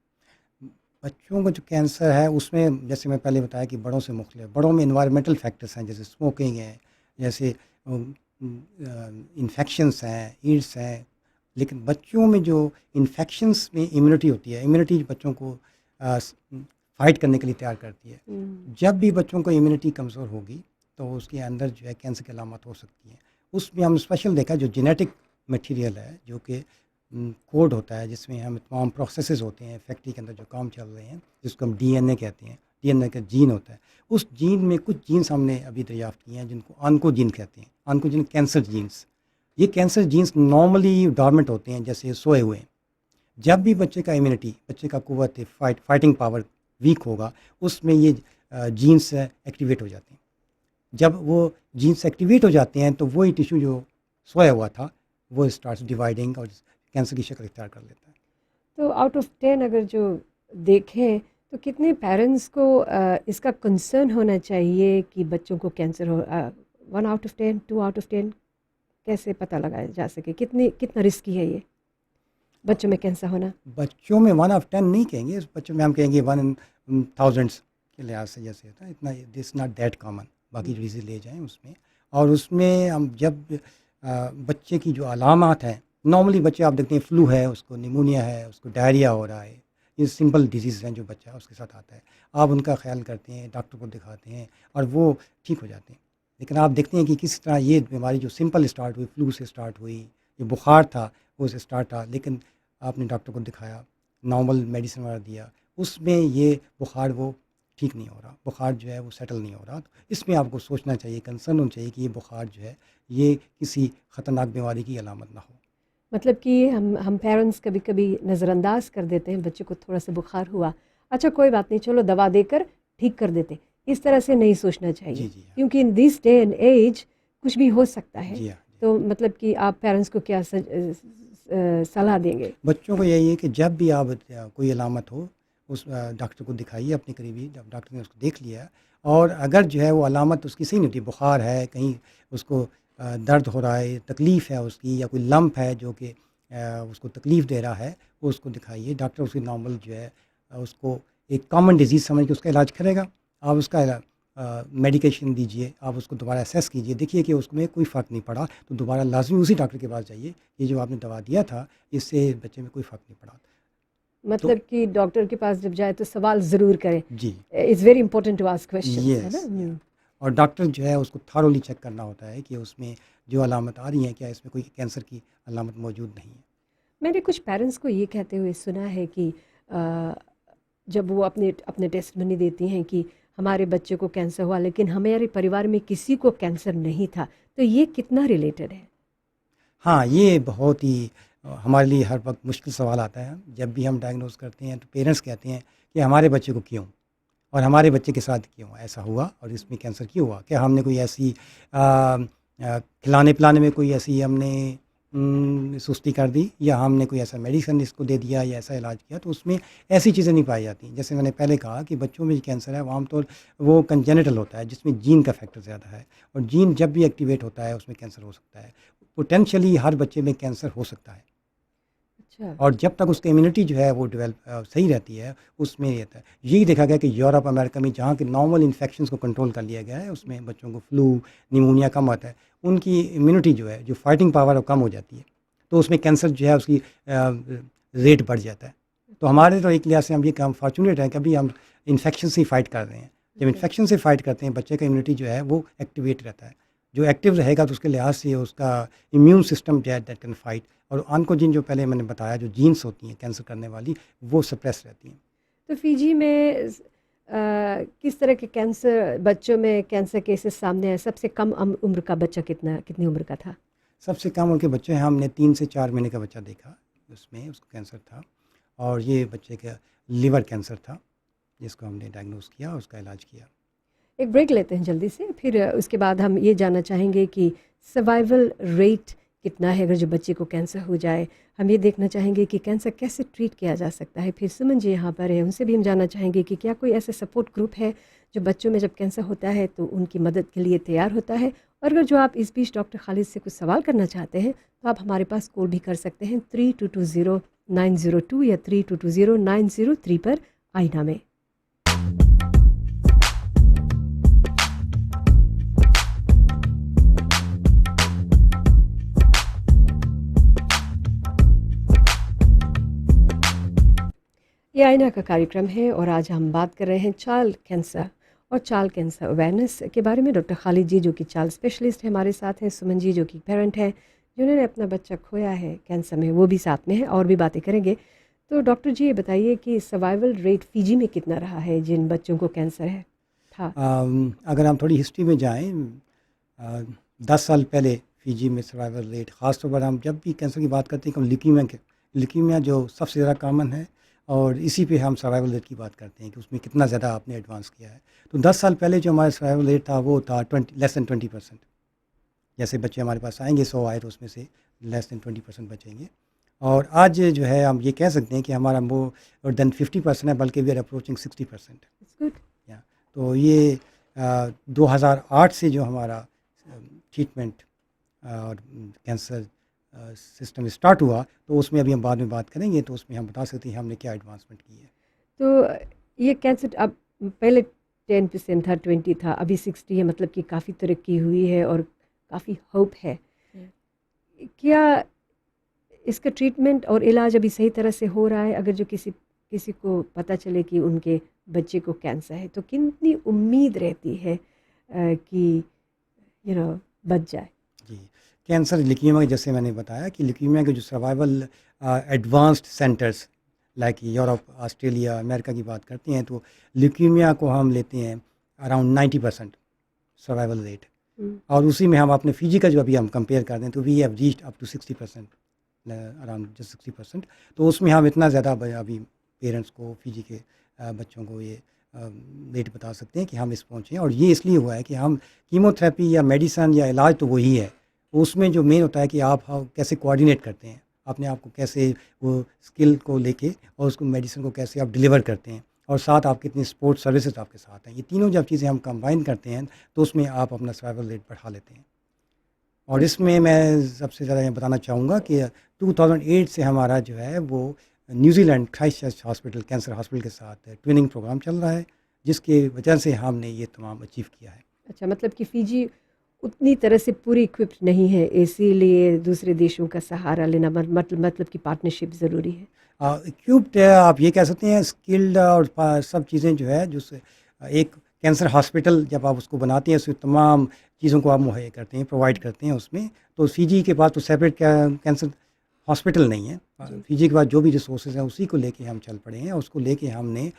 बच्चों का जो कैंसर है उसमें जैसे मैं पहले बताया कि बड़ों से मुख्तलिफ, बड़ों में इन्वायरमेंटल फैक्टर्स हैं, जैसे स्मोकिंग है, जैसे इन्फेक्शंस हैं, ईड्स हैं। लेकिन बच्चों में जो इन्फेक्शंस में इम्यूनिटी होती है, इम्यूनिटी बच्चों को फाइट करने के लिए तैयार करती है। जब भी बच्चों को इम्यूनिटी कमज़ोर होगी तो उसके अंदर जो है कैंसर की अलामत हो सकती हैं। उसमें हम स्पेशल देखा जो जेनेटिक मटेरियल है जो कि कोड होता है, जिसमें हम तमाम प्रोसेसेस होते हैं फैक्ट्री के अंदर जो काम चल रहे हैं, जिसको हम डीएनए कहते हैं। डीएनए का जीन होता है, उस जीन में कुछ जीन्स हमने अभी दरियाफ्त किए हैं जिनको ऑन्कोजीन कहते हैं। ऑन्कोजीन कैंसर जीन्स, ये कैंसर जीन्स नॉर्मली डॉर्मेंट होते हैं, जैसे सोए हुए हैं। जब भी बच्चे का इम्यूनिटी, बच्चे का कुव्वत फाइटिंग पावर वीक होगा, उसमें ये जीन्स एक्टिवेट हो जाते हैं। जब वो जीन्स एक्टिवेट हो जाते हैं तो वही टिश्यू जो सोया हुआ था वो स्टार्ट डिवाइडिंग और कैंसर की शक्ल इख्तियार कर लेता है। तो आउट ऑफ 10 अगर जो देखें तो कितने पेरेंट्स को इसका कंसर्न होना चाहिए कि बच्चों को कैंसर हो? 1 आउट ऑफ 10, 2 आउट ऑफ 10, कैसे पता लगाया जा सके कितना रिस्की है ये बच्चों में कैंसर होना? बच्चों में 1 ऑफ 10 नहीं कहेंगे, बच्चों में हम कहेंगे 1 in thousands के लिहाज से जैसे होता है इतना दिस नॉट दैट कॉमन, बाकी जो डिजीज़ ले जाएँ उसमें। और उसमें हम जब बच्चे की जो अलामत हैं, नॉर्मली बच्चे आप देखते हैं फ्लू है, उसको निमोनिया है, उसको डायरिया हो रहा है, ये सिंपल डिजीज़ हैं जो बच्चा उसके साथ आता है। आप उनका ख्याल करते हैं, डॉक्टर को दिखाते हैं और वो ठीक हो जाते हैं। लेकिन आप देखते हैं कि किस तरह ये बीमारी जो सिंपल स्टार्ट हुई, फ्लू से स्टार्ट हुई, ये बुखार था वो से स्टार्ट था, लेकिन आपने डॉक्टर को दिखाया, नॉर्मल मेडिसिन वगैरह दिया, उसमें ये बुखार वो ठीक नहीं हो रहा, बुखार जो है वो सेटल नहीं हो रहा। तो इसमें आपको सोचना चाहिए, कंसर्न होना चाहिए कि ये बुखार जो है ये किसी ख़तरनाक बीमारी की अलामत ना हो। मतलब कि हम पेरेंट्स कभी-कभी नज़रअंदाज कर देते हैं, बच्चे को थोड़ा सा बुखार हुआ, अच्छा कोई बात नहीं, चलो दवा देकर ठीक कर देते। इस तरह से नहीं सोचना चाहिए, जी, जी हाँ। क्योंकि in this day and age कुछ भी हो सकता है। जी हाँ। तो मतलब कि आप पेरेंट्स को क्या सलाह देंगे? बच्चों को यही है कि जब भी आप कोई अलामत हो उस डॉक्टर को दिखाइए, अपने करीबी जब डॉक्टर ने उसको देख लिया और अगर जो है वो अलामत उसकी सही नहीं होती, बुखार है, कहीं उसको दर्द हो रहा है, तकलीफ़ है उसकी या कोई लंप है जो कि उसको तकलीफ़ दे रहा है, वो उसको दिखाइए। डॉक्टर उसकी नॉर्मल जो है उसको एक कॉमन डिज़ीज़ समझ के उसका इलाज करेगा। आप उसका मेडिकेशन दीजिए, आप उसको दोबारा असेस कीजिए, देखिए कि उसमें कोई फ़र्क नहीं पड़ा तो दोबारा लाज़मी उसी डॉक्टर के पास जाइए, ये जो आपने दवा दिया था इससे बच्चे में कोई फ़र्क नहीं पड़ा। मतलब कि डॉक्टर के पास जब जाए तो सवाल ज़रूर करें। जी, it's very important to ask questions, है ना? यस और डॉक्टर जो है उसको थॉरोली चेक करना होता है कि उसमें जो अलामत आ रही हैं क्या इसमें कोई कैंसर की अलामत मौजूद नहीं है। मैंने कुछ पेरेंट्स को ये कहते हुए सुना है कि जब वो अपने अपने टेस्टमनी देती हैं कि हमारे बच्चे को कैंसर हुआ लेकिन हमारे परिवार में किसी को कैंसर नहीं था, तो ये कितना रिलेटेड है? हाँ, ये बहुत ही हमारे लिए हर वक्त मुश्किल सवाल आता है। जब भी हम डायग्नोज़ करते हैं तो पेरेंट्स कहते हैं कि हमारे बच्चे को क्यों? और हमारे बच्चे के साथ क्यों ऐसा हुआ और इसमें कैंसर क्यों हुआ? क्या हमने कोई ऐसी खिलाने-पिलाने में कोई ऐसी हमने सुस्ती कर दी या हमने कोई ऐसा मेडिसिन इसको दे दिया या ऐसा इलाज किया, तो उसमें ऐसी चीज़ें नहीं पाई जाती। जैसे मैंने पहले कहा कि बच्चों में जो कैंसर है वो आमतौर वो कंजेनिटल होता है जिसमें जीन का फैक्टर ज़्यादा है और जीन जब भी एक्टिवेट होता है उसमें कैंसर हो सकता है। पोटेंशियली हर बच्चे में कैंसर हो सकता है। अच्छा। और जब तक उसकी इम्यूनिटी जो है वो सही रहती है उसमें ये रहता है। यही देखा गया कि यूरोप अमेरिका में जहाँ के नॉर्मल इन्फेक्शंस को कंट्रोल कर लिया गया है उसमें बच्चों को फ्लू निमोनिया कम आता है, उनकी इम्यूनिटी जो है जो फाइटिंग पावर है वो कम हो जाती है, तो उसमें कैंसर जो है उसकी रेट बढ़ जाता है। तो हमारे तो एक लिहाज से हम ये काम फॉर्चुनेट हैं कि अभी हम इन्फेक्शन से फाइट कर रहे हैं। जब इन्फेक्शन से फाइट करते हैं बच्चे का इम्यूनिटी जो है वो एक्टिवेट रहता है, जो एक्टिव रहेगा तो उसके लिहाज से उसका इम्यून सिस्टम जो है दैट कैन फाइट और ऑन्कोजीन जो पहले मैंने बताया जो जीन्स होती हैं कैंसर करने वाली वो सप्रेस रहती हैं। तो फिजी में किस तरह के कैंसर बच्चों में कैंसर केसेस सामने आए? सबसे कम उम्र का बच्चा कितनी उम्र का था? सबसे कम उनके बच्चे हैं, हमने 3 से 4 महीने का बच्चा देखा, उसमें उसको कैंसर था और ये बच्चे का लिवर कैंसर था जिसको हमने डायग्नोज़ किया और उसका इलाज किया। एक ब्रेक लेते हैं जल्दी से, फिर उसके बाद हम ये जानना चाहेंगे कि सर्वाइवल रेट कितना है अगर जो बच्चे को कैंसर हो जाए। हम ये देखना चाहेंगे कि कैंसर कैसे ट्रीट किया जा सकता है। फिर सुमन जी यहाँ पर है, उनसे भी हम जानना चाहेंगे कि क्या कोई ऐसा सपोर्ट ग्रुप है जो बच्चों में जब कैंसर होता है तो उनकी मदद के लिए तैयार होता है। और अगर जो आप इस बीच डॉक्टर खालिद से कुछ सवाल करना चाहते हैं तो आप हमारे पास कॉल भी कर सकते हैं 3220-902 या 3220-903 पर आईना में। ये आईना का कार्यक्रम है और आज हम बात कर रहे हैं चाइल्ड कैंसर और चाइल्ड कैंसर अवेयरनेस के बारे में। डॉक्टर खालिद जी जो कि चाइल्ड स्पेशलिस्ट है हमारे साथ हैं, सुमन जी जो कि पेरेंट है जिन्होंने अपना बच्चा खोया है कैंसर में, वो भी साथ में है और भी बातें करेंगे। तो डॉक्टर जी ये बताइए कि सर्वाइवल रेट फिजी में कितना रहा है जिन बच्चों को कैंसर है था? अगर हम थोड़ी हिस्ट्री में जाएँ 10 साल पहले फिजी में सर्वाइवल रेट ख़ासतौर पर हम जब भी कैंसर की बात करते हैं कि ल्यूकीमिया जो सबसे ज़्यादा कॉमन है और इसी पे हम सर्वाइवल रेट की बात करते हैं कि उसमें कितना ज़्यादा आपने एडवांस किया है। तो 10 साल पहले जो हमारा सर्वाइवल रेट था वो था लेस दैन 20%। जैसे बच्चे हमारे पास आएंगे 100 आए तो उसमें से लेस दैन 20% बचेंगे और आज जो है हम ये कह सकते हैं कि हमारा मोर देन 50% है, बल्कि we are approaching 60%। It's good. या तो ये 2008 से जो हमारा ट्रीटमेंट और कैंसर सिस्टम स्टार्ट हुआ तो उसमें अभी हम बाद में बात करेंगे तो उसमें हम बता सकते हैं हमने क्या एडवांसमेंट की है। तो ये कैंसर अब पहले 10% था, 20 था, अभी 60 है, मतलब कि काफ़ी तरक्की हुई है और काफ़ी होप है। क्या इसका ट्रीटमेंट और इलाज अभी सही तरह से हो रहा है? अगर जो किसी किसी को पता चले कि उनके बच्चे को कैंसर है, तो कितनी उम्मीद रहती है कि बच जाए? जी, कैंसर ल्यूकीमिया जैसे मैंने बताया कि ल्यूकीमिया के जो survival advanced centres like Europe, Australia, America की बात करते हैं तो ल्यूकीमिया को हम लेते हैं अराउंड 90% सर्वाइवल रेट, और उसी में हम अपने फिजी का जो अभी हम कंपेयर करते हैं तो we have reached up to 60%, around just 60%। तो उसमें हम इतना ज़्यादा अभी पेरेंट्स को, फिजी के बच्चों को ये रेट बता सकते हैं कि हम इस पहुँचे हैं। और ये इसलिए हुआ है कि हम कीमोथेरेपी या मेडिसन या इलाज तो वही है, उसमें जो मेन होता है कि आप कैसे कोऑर्डिनेट करते हैं अपने आप को, कैसे वो स्किल को लेके और उसको मेडिसिन को कैसे आप डिलीवर करते हैं, और साथ आप कितनी सपोर्ट सर्विसेज आपके साथ हैं। ये तीनों जब चीज़ें हम कंबाइन करते हैं तो उसमें आप अपना सर्वाइवल रेट बढ़ा लेते हैं। और इसमें मैं सबसे ज़्यादा ये बताना चाहूँगा कि 2008 से हमारा जो है वो New Zealand Christchurch hospital, cancer hospital के साथ ट्रेनिंग प्रोग्राम चल रहा है, जिसके वजह से हमने ये तमाम अचीव किया है। अच्छा, मतलब कि फ़िजी उतनी तरह से पूरी इक्विप्ड नहीं है, इसीलिए दूसरे देशों का सहारा लेना मतलब कि पार्टनरशिप ज़रूरी है। इक्विप्ड आप ये कह सकते हैं, स्किल्ड और सब चीज़ें जो है जो एक कैंसर हॉस्पिटल जब आप उसको बनाते हैं उसमें तमाम चीज़ों को आप मुहैया करते हैं, प्रोवाइड करते हैं उसमें। तो फिजी के पास तो सेपरेट कैंसर हॉस्पिटल नहीं है, फिजी के पास जो भी रिसोर्सेज हैं उसी को लेके हम चल पड़े हैं। उसको लेके हमने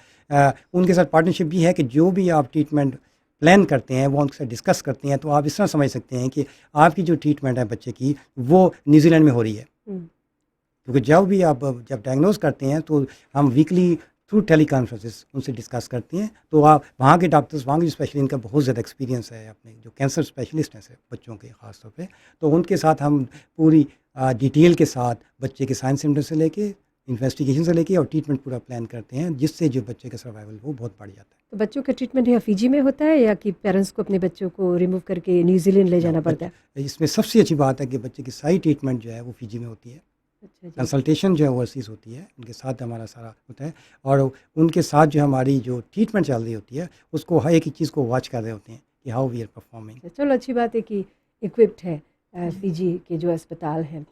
उनके साथ पार्टनरशिप भी है कि जो भी आप ट्रीटमेंट प्लान करते हैं वो उनके साथ डिस्कस करते हैं। तो आप इस तरह समझ सकते हैं कि आपकी जो ट्रीटमेंट है बच्चे की वो न्यूजीलैंड में हो रही है, क्योंकि जब भी आप जब डायग्नोज करते हैं तो हम वीकली थ्रू टेली कॉन्फ्रेंसेस उनसे डिस्कस करते हैं। तो आप वहाँ के डॉक्टर्स, वहाँ के स्पेशलिस्ट, इनका बहुत ज़्यादा एक्सपीरियंस है, अपने जो कैंसर स्पेशलिस्ट हैं बच्चों के ख़ास तौर पे, तो उनके साथ हम पूरी डिटेल के साथ बच्चे के साइंस सिम्टम्स से लेके इन्वेस्टिगेशन से लेके और ट्रीटमेंट पूरा प्लान करते हैं, जिससे जो बच्चे का सर्वाइवल वो बहुत बढ़ जाता है। तो बच्चों का ट्रीटमेंट यहाँ फ़िजी में होता है या कि पेरेंट्स को अपने बच्चों को रिमूव करके न्यूजीलैंड ले जाना पड़ता है? इसमें सबसे अच्छी बात है कि बच्चे की सारी ट्रीटमेंट जो है वो फिजी में होती है। अच्छा जी। कंसल्टेशन जो है ओवरसीज़ होती है, उनके साथ हमारा सारा होता है, और उनके साथ जो हमारी जो ट्रीटमेंट चल रही होती है उसको हर एक चीज़ को वॉच कर रहे होते हैं कि हाउ वी आर परफॉर्मिंग। चलो, अच्छी बात है कि इक्विप्ड है फ़िजी के जो अस्पताल हैं।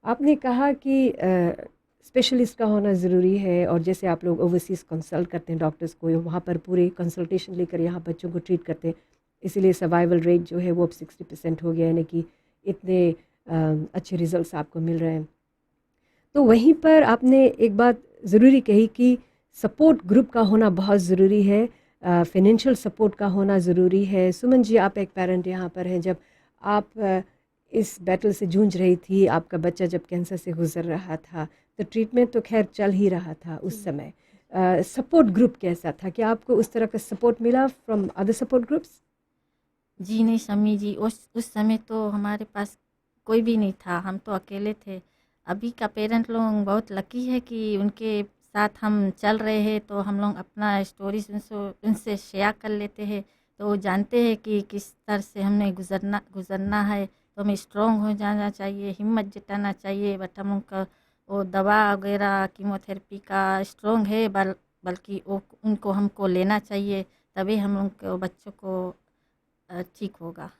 आपने कहा कि स्पेशलिस्ट का होना ज़रूरी है, और जैसे आप लोग ओवरसीज़ कंसल्ट करते हैं डॉक्टर्स को, वहाँ पर पूरे कंसल्टेशन लेकर यहाँ बच्चों को ट्रीट करते हैं, इसीलिए सर्वाइवल रेट जो है वो अब 60% हो गया, यानी कि इतने अच्छे रिजल्ट्स आपको मिल रहे हैं। तो वहीं पर आपने एक बात ज़रूरी कही कि सपोर्ट ग्रुप का होना बहुत ज़रूरी है, फाइनेंशियल सपोर्ट का होना ज़रूरी है। सुमन जी, आप एक पेरेंट यहाँ पर हैं, जब आप इस बैटल से जूझ रही थी, आपका बच्चा जब कैंसर से गुजर रहा था, तो ट्रीटमेंट तो खैर चल ही रहा था उस समय, सपोर्ट ग्रुप कैसा था? क्या आपको उस तरह का सपोर्ट मिला फ्रॉम अदर सपोर्ट ग्रुप्स? जी नहीं शम्मी जी, उस समय तो हमारे पास कोई भी नहीं था, हम तो अकेले थे। अभी का पेरेंट लोग बहुत लकी है कि उनके साथ हम चल रहे हैं, तो हम लोग अपना स्टोरीज उनसे शेयर कर लेते हैं, तो वो जानते हैं कि किस तरह से हमने गुजरना है। तो हमें स्ट्रॉन्ग हो जाना चाहिए, हिम्मत जुटाना चाहिए। बट हम लोग का वो दवा वगैरह कीमोथेरेपी का स्ट्रॉन्ग है, बल्कि वो उनको हमको लेना चाहिए, तभी हम लोग को बच्चों को ठीक होगा।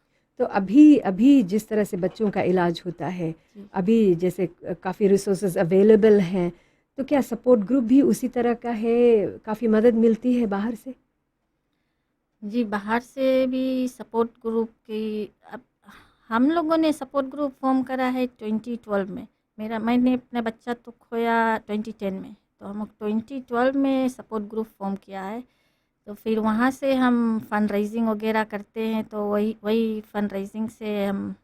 तो अभी जिस तरह से बच्चों का इलाज होता है, अभी जैसे काफ़ी रिसोर्सेज अवेलेबल हैं, तो क्या सपोर्ट ग्रुप भी उसी तरह का है? काफ़ी मदद मिलती है बाहर से? जी, बाहर से भी सपोर्ट ग्रुप की अब हम लोगों ने सपोर्ट ग्रुप फॉर्म करा है 2012 में। मैंने अपना बच्चा तो खोया 2010 में, तो हम 2012 में सपोर्ट ग्रुप फॉर्म किया है। तो फिर वहाँ से हम फ़ंड रेजिंग वगैरह करते हैं, तो वही फ़ंड रेजिंग से हम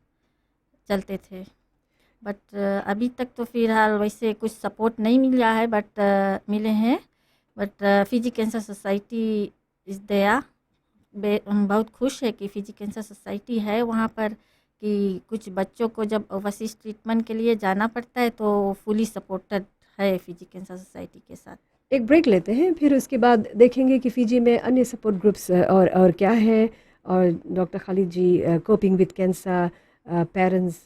चलते थे। बट अभी तक तो फ़िलहाल वैसे कुछ सपोर्ट नहीं मिला है, बट मिले हैं। But Fiji cancer society is there. हम बहुत खुश है कि फिजी कैंसर सोसाइटी है वहाँ पर, कि कुछ बच्चों को जब ओवरसीज़ ट्रीटमेंट के लिए जाना पड़ता है तो फुली सपोर्टेड है फिजी कैंसर सोसाइटी के साथ। एक ब्रेक लेते हैं, फिर उसके बाद देखेंगे कि फ़िजी में अन्य सपोर्ट ग्रुप्स और क्या है, और doctor Khalid ji coping with cancer, parents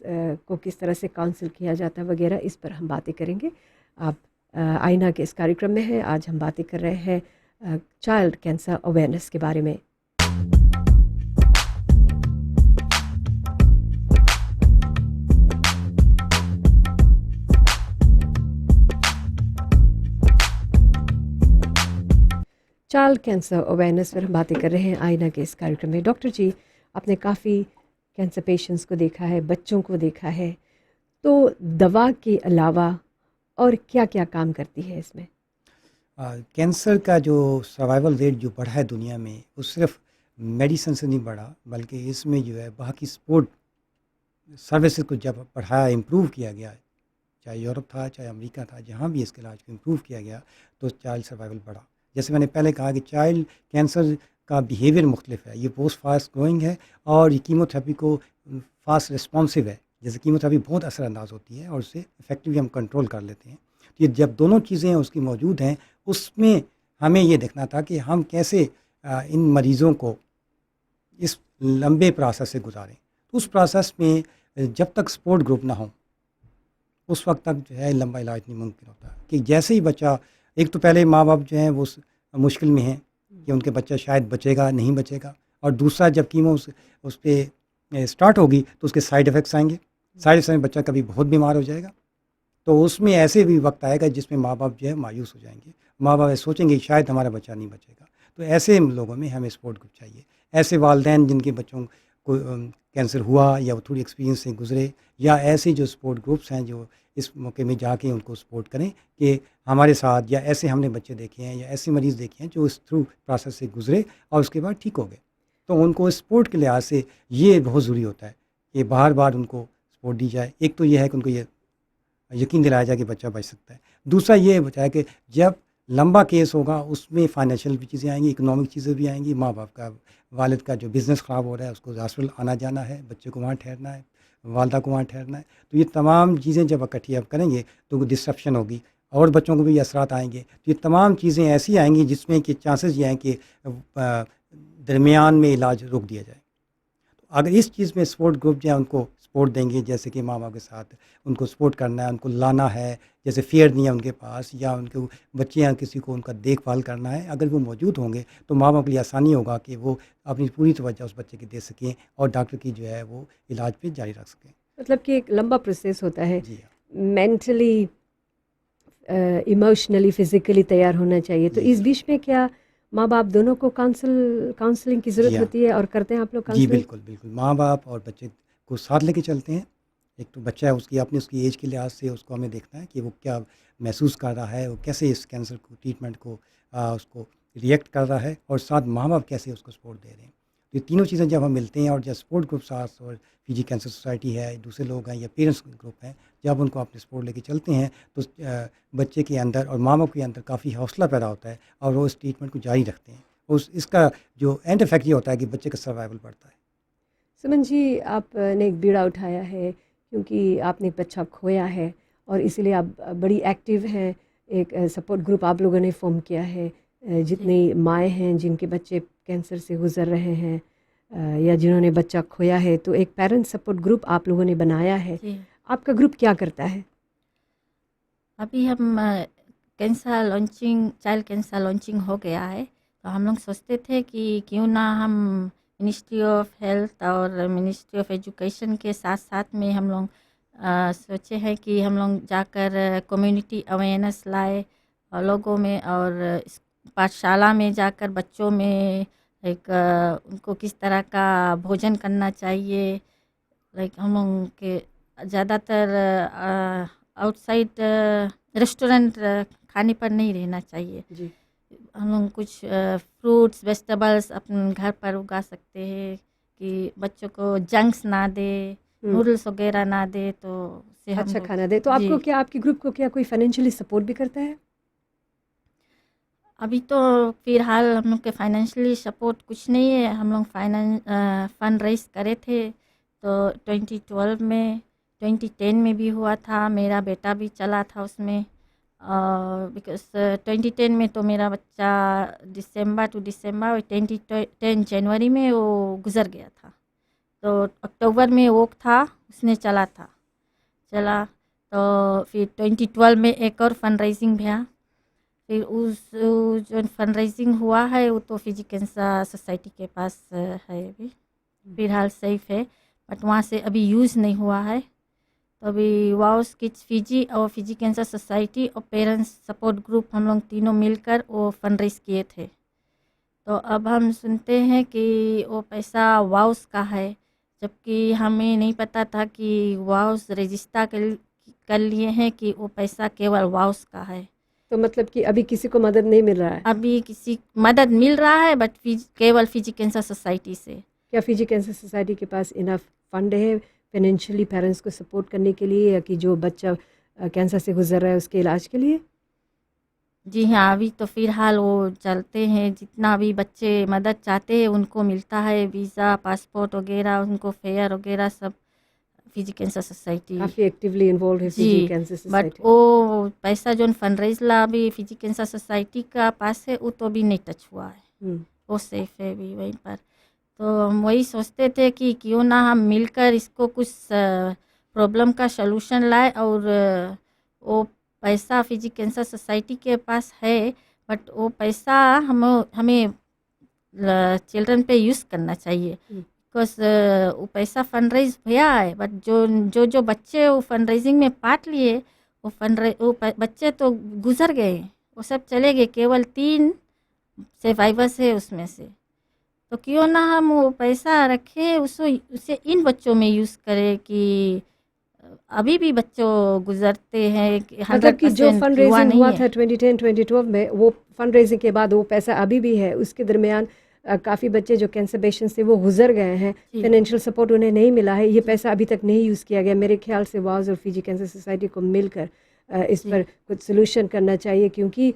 को किस तरह से काउंसिल किया जाता है वगैरह, इस पर हम बातें करेंगे। आप आईना के इस कार्यक्रम में हैं। आज हम बातें कर रहे हैं चाइल्ड कैंसर अवेयरनेस के बारे में। चाइल्ड कैंसर अवेयरनेस पर हम बातें कर रहे हैं आईना के इस कार्यक्रम में। डॉक्टर जी, आपने काफ़ी कैंसर पेशेंट्स को देखा है, बच्चों को देखा है, तो दवा के अलावा और क्या-क्या काम करती है इसमें? कैंसर का जो सर्वाइवल रेट जो बढ़ा है दुनिया में, वो सिर्फ मेडिसिन से नहीं बढ़ा, बल्कि इसमें जो है बाकी सपोर्ट सर्विसेज को जब बढ़ाया, इम्प्रूव किया गया, चाहे यूरोप था, चाहे अमेरिका था, जहाँ भी इसके इलाज को इम्प्रूव किया गया, तो चाइल्ड सर्वाइवल बढ़ा। जैसे मैंने पहले कहा कि चाइल्ड कैंसर का बिहेवियर मुख्तलिफ है, ये पोस्ट फास्ट ग्रोइंग है और ये कीमोथेरेपी को फास्ट रिस्पॉन्सिव है। जैसे कीमोथेरेपी बहुत असरअंदाज होती है और उससे इफेक्टिवली हम कंट्रोल कर लेते हैं। तो ये जब दोनों चीज़ें उसकी मौजूद हैं, उसमें हमें ये देखना था कि हम कैसे इन मरीज़ों को इस लंबे प्रोसेस से गुजारें। तो उस प्रोसेस में जब तक सपोर्ट ग्रुप ना हो, उस वक्त तक जो है लंबा इलाज नहीं मुमकिन होता। कि जैसे ही बच्चा, एक तो पहले माँ बाप जो हैं वो मुश्किल में हैं कि उनके बच्चा शायद बचेगा नहीं बचेगा, और दूसरा जब कीमो उस पे स्टार्ट होगी तो उसके साइड इफ़ेक्ट्स आएंगे। साइड इफ़ेक्ट्स में बच्चा कभी बहुत बीमार हो जाएगा। तो उसमें ऐसे भी वक्त आएगा जिसमें माँ बाप जो है मायूस हो जाएंगे। माँ बाप सोचेंगे शायद हमारा बच्चा नहीं बचेगा। तो ऐसे लोगों में हमें सपोर्ट ग्रुप चाहिए। ऐसे वालिदैन जिनके बच्चों को कैंसर हुआ या वो थोड़ी एक्सपीरियंस से गुजरे, या ऐसे जो सपोर्ट ग्रुप्स हैं जो इस मौके में जाके उनको सपोर्ट करें कि हमारे साथ, या ऐसे हमने बच्चे देखे हैं या ऐसे मरीज़ देखे हैं जो इस थ्रू प्रोसेस से गुजरे और उसके बाद ठीक हो गए। तो उनको सपोर्ट के लिहाज से ये बहुत ज़रूरी होता है कि बार बार उनको सपोर्ट दी जाए। एक तो ये है कि उनको ये यकीन दिलाया जाए कि बच्चा बच सकता है। दूसरा ये बताया कि जब लंबा केस होगा उसमें फाइनेंशियल भी चीज़ें आएंगी, इकोनॉमिक चीज़ें भी आएंगी। माँ बाप का, वालिद का जो बिज़नेस ख़राब हो रहा है उसको हॉस्पिटल आना जाना है, बच्चे को वहाँ ठहरना है, वालदा को वहाँ ठहरना है। तो ये तमाम चीज़ें जब इकट्ठी आप करेंगे तो डिस्ट्रप्शन होगी और बच्चों को भी असरात आएंगे। तो ये तमाम चीज़ें ऐसी आएंगी जिसमें कि चांसेस ये हैं कि दरमियान में इलाज रोक दिया जाए। अगर इस चीज़ में सपोर्ट ग्रुप जो है उनको सपोर्ट देंगे, जैसे कि माँ बाप के साथ उनको सपोर्ट करना है, उनको लाना है, जैसे फेयर नहीं है उनके पास, या उनके बच्चे या किसी को उनका देखभाल करना है, अगर वो मौजूद होंगे तो माँ बाप के लिए आसानी होगा कि वो अपनी पूरी तवज्जो उस बच्चे की दे सकें और डॉक्टर की जो है वो इलाज पे जारी रख सकें। मतलब कि एक लंबा प्रोसेस होता है, जी हाँ, मेंटली, इमोशनली, फिज़िकली तैयार होना चाहिए। तो जी इस बीच में क्या माँ बाप दोनों को काउंसलिंग की जी ज़रूरत हाँ, होती है और करते हैं आप लोग जी काउंसलिंग? बिल्कुल, बिल्कुल। माँ बाप और बच्चे को साथ लेके चलते हैं। एक तो बच्चा है, उसकी अपनी उसकी एज के लिहाज से उसको हमें देखना है कि वो क्या महसूस कर रहा है, वो कैसे इस कैंसर को ट्रीटमेंट को उसको रिएक्ट कर रहा है, और साथ माँ बाप कैसे उसको सपोर्ट दे रहे हैं। तो ये तीनों चीज़ें जब हम मिलते हैं, और जब सपोर्ट ग्रुप साथ और फिजी कैंसर सोसाइटी है, दूसरे लोग हैं या पेरेंट्स ग्रुप हैं, जब उनको अपने सपोर्ट लेके चलते हैं तो बच्चे के अंदर और माँ बाप के अंदर काफ़ी हौसला पैदा होता है और वो इस ट्रीटमेंट को जारी रखते हैं। इसका जो एंड इफेक्ट ये होता है कि बच्चे का सर्वाइवल बढ़ता है। सुमन जी, आपने एक बीड़ा उठाया है क्योंकि आपने एक बच्चा खोया है और इसीलिए आप बड़ी एक्टिव हैं। एक सपोर्ट ग्रुप आप लोगों ने फॉर्म किया है। जी जितनी माएँ हैं जिनके बच्चे कैंसर से गुज़र रहे हैं, या जिन्होंने बच्चा खोया है, तो एक पेरेंट्स सपोर्ट ग्रुप आप लोगों ने बनाया है। जी आपका ग्रुप क्या करता है? अभी हम cancer launching child cancer launching हो गया है, तो हम लोग सोचते थे कि क्यों ना हम मिनिस्ट्री ऑफ हेल्थ और मिनिस्ट्री ऑफ एजुकेशन के साथ साथ में हम लोग सोचे हैं कि हम लोग जाकर कम्युनिटी अवेयरनेस लाए लोगों में, और पाठशाला में जाकर बच्चों में एक उनको किस तरह का भोजन करना चाहिए। लाइक हम लोग के ज़्यादातर आउटसाइड रेस्टोरेंट खाने पर नहीं रहना चाहिए। जी। हम लोग कुछ फ्रूट्स वेजिटेबल्स अपने घर पर उगा सकते हैं कि बच्चों को जंक्स ना दे, नूडल्स वगैरह ना दे, तो उससे हम अच्छा लोग खाना दे। तो जी आपको क्या, आपके ग्रुप को क्या कोई फाइनेंशियली सपोर्ट भी करता है? अभी तो फ़िलहाल हम लोग के फाइनेंशियली सपोर्ट कुछ नहीं है। हम लोग फंड रेज़ करे थे, तो 2012 में 2010 में भी हुआ था, मेरा बेटा भी चला था उसमें। बिकॉज़ 2010 में तो मेरा बच्चा दिसंबर टू दिसंबर और 2010 जनवरी में वो गुज़र गया था। तो अक्टूबर में वो था, उसने चला तो फिर 2012 में एक और फंड रेजिंग भैया, फिर उस जो फंड रेजिंग हुआ है वो तो फिजी कैंसर सोसाइटी के पास है अभी, फिलहाल सेफ है, बट वहाँ से अभी यूज़ नहीं हुआ है। तो अभी वाउस किड्स फिजी और फिजी कैंसर सोसाइटी और पेरेंट्स सपोर्ट ग्रुप हम लोग तीनों मिलकर वो फंड रेज किए थे। तो अब हम सुनते हैं कि वो पैसा वाउस का है, जबकि हमें नहीं पता था कि वाउस रजिस्टर कर लिए हैं कि वो पैसा केवल वाउस का है। तो मतलब कि अभी किसी को मदद नहीं मिल रहा है? अभी किसी मदद मिल रहा है बट केवल फिजी कैंसर सोसाइटी से। क्या फिजी कैंसर सोसाइटी के पास इनफ फंड है फाइनेंशियली पेरेंट्स को सपोर्ट करने के लिए, या कि जो बच्चा कैंसर से गुजर रहा है उसके इलाज के लिए? जी हाँ, अभी तो फ़िलहाल वो चलते हैं, जितना भी बच्चे मदद चाहते हैं उनको मिलता है, वीज़ा, पासपोर्ट वगैरह, उनको फेयर वगैरह सब फिजी कैंसर सोसाइटी। काफ़ी एक्टिवली इन्वॉल्व है फिजी जी, कैंसर बट सोसाइटी। वो पैसा जो फंड ला अभी फिजी कैंसर सोसाइटी का पास है वो तो अभी नहीं टच हुआ है, हम्म, वो सेफ है अभी वहीं पर। तो हम वही सोचते थे कि क्यों ना हम मिलकर इसको कुछ प्रॉब्लम का सलूशन लाए, और वो पैसा फिजी कैंसर सोसाइटी के पास है बट वो पैसा हमें चिल्ड्रन पे यूज़ करना चाहिए, हम्म। बिकॉज वो पैसा फंड रेज भैया है, बट जो बच्चे वो फंड रेजिंग में पार्ट लिए बच्चे तो गुजर गए, वो सब चले गए, केवल 3 सर्वाइवर्स है उसमें से। तो क्यों ना हम वो पैसा रखें, उसे इन बच्चों में यूज़ करें कि अभी भी बच्चों गुजरते हैं, मतलब कि जो 100% फंड हुआ रेजिंग नहीं हुआ है। था 2010-2012 में, वो फंड रेजिंग के बाद वो पैसा अभी भी है, उसके दरमियान काफ़ी बच्चे जो कैंसर पेशेंट से वो गुजर गए हैं, जी। फाइनेंशियल सपोर्ट उन्हें नहीं मिला है, ये पैसा अभी तक नहीं यूज़ किया गया। मेरे ख्याल से वाज और फिजी कैंसर सोसाइटी को मिलकर इस जी। पर कुछ सोल्यूशन करना चाहिए, क्योंकि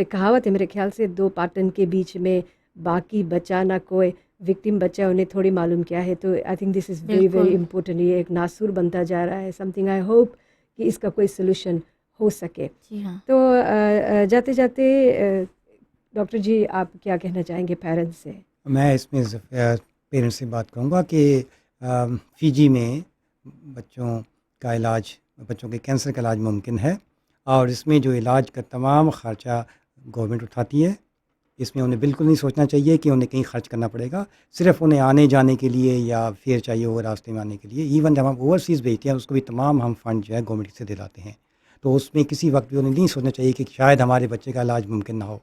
कहावत है मेरे ख्याल से, 2 पार्टन के बीच में बाकी बचा ना कोई, विक्टिम बचा उन्हें थोड़ी मालूम क्या है। तो I think this is very very बिल्कुल। इम्पोर्टेंट। ये एक नासूर बनता जा रहा है, समथिंग आई होप कि इसका कोई सोल्यूशन हो सके। जी हाँ। तो जाते जाते डॉक्टर जी, आप क्या कहना चाहेंगे पेरेंट्स से? मैं इसमें पेरेंट्स से बात करूँगा कि फिजी में बच्चों का इलाज, बच्चों के कैंसर का इलाज मुमकिन है, और इसमें जो इलाज का तमाम ख़र्चा गवर्नमेंट उठाती है। इसमें उन्हें बिल्कुल नहीं सोचना चाहिए कि उन्हें कहीं ख़र्च करना पड़ेगा, सिर्फ़ उन्हें आने जाने के लिए या फेयर चाहिए होगा रास्ते में आने के लिए। इवन जब हम ओवरसीज़ भेजते हैं उसको भी तमाम हम फ़ंड जो है गवर्नमेंट से दिलाते हैं। तो उसमें किसी वक्त भी उन्हें नहीं सोचना चाहिए कि शायद हमारे बच्चे का इलाज मुमकिन ना हो।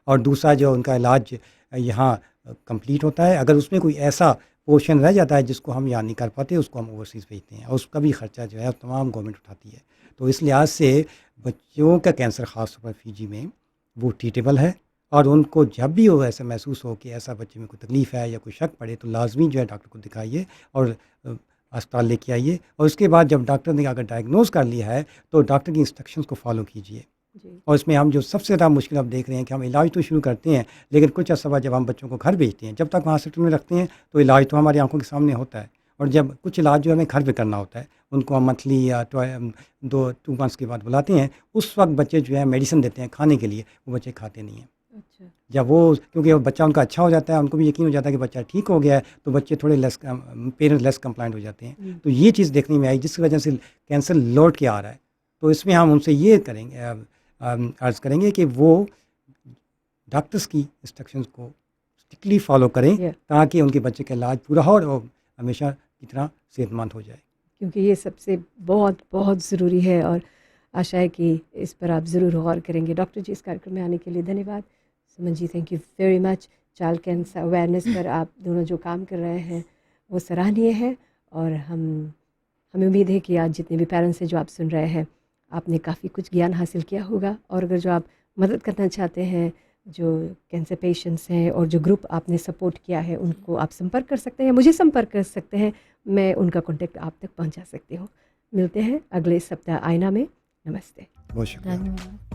और दूसरा, जो उनका इलाज यहाँ कंप्लीट होता है, अगर उसमें कोई ऐसा पोर्शन रह जाता है जिसको हम यहाँ नहीं कर पाते, उसको हम ओवरसीज़ भेजते हैं, और उसका भी ख़र्चा जो है तमाम गवर्नमेंट उठाती है। तो इस लिहाज से बच्चों का कैंसर ख़ास तौर पर फिजी में वो ट्रीटेबल है, और उनको जब भी हो ऐसा महसूस हो कि ऐसा बच्चे में कोई तकलीफ़ है या कोई शक पड़े, तो लाजमी जो है डॉक्टर को दिखाइए और अस्पताल लेके आइए। और उसके बाद जब डॉक्टर ने अगर डायग्नोज़ कर लिया है तो डॉक्टर की इंस्ट्रक्शंस को फॉलो कीजिए। जी। और इसमें हम जो सबसे ज़्यादा मुश्किल अब देख रहे हैं कि हम इलाज तो शुरू करते हैं, लेकिन कुछ अर्सा बाद जब हम बच्चों को घर भेजते हैं, जब तक वहाँ हॉस्पिटल में रखते हैं तो इलाज तो हमारी आंखों के सामने होता है, और जब कुछ इलाज जो हमें घर पे करना होता है, उनको हम मंथली या 2 मंथ्स के बाद बुलाते हैं, उस वक्त बच्चे जो है मेडिसिन देते हैं खाने के लिए, वो बच्चे खाते नहीं हैं। अच्छा। जब वो, क्योंकि वो बच्चा उनका अच्छा हो जाता है, उनको भी यकीन हो जाता है कि बच्चा ठीक हो गया है, तो बच्चे थोड़े पेरेंट्स लेस कंप्लाइंट हो जाते हैं। तो ये चीज़ देखने में आई, जिसकी वजह से कैंसर लौट के आ रहा है। तो इसमें हम उनसे ये करेंगे, अर्ज़ करेंगे कि वो डॉक्टर्स की इंस्ट्रक्शंस को स्ट्रिक्टली फॉलो करें, Yeah. ताकि उनके बच्चे का इलाज पूरा हो और हमेशा की तरह सेहतमंद हो जाए। क्योंकि ये सबसे बहुत बहुत ज़रूरी है, और आशा है कि इस पर आप ज़रूर गौर करेंगे। डॉक्टर जी, इस कार्यक्रम में आने के लिए धन्यवाद। Suman ji, thank you very much. Child cancer awareness पर आप दोनों जो काम कर रहे हैं वो सराहनीय है, और हमें उम्मीद है कि आज जितने भी पेरेंट्स हैं जो आप सुन रहे हैं, आपने काफ़ी कुछ ज्ञान हासिल किया होगा। और अगर जो आप मदद करना चाहते हैं, जो कैंसर पेशेंट्स हैं, और जो ग्रुप आपने सपोर्ट किया है, उनको आप संपर्क कर सकते हैं, मुझे संपर्क कर सकते हैं, मैं उनका कॉन्टेक्ट आप तक पहुंचा सकती हूँ। मिलते हैं अगले सप्ताह आईना में। नमस्ते। बहुत शुक्रिया। धन्यवाद।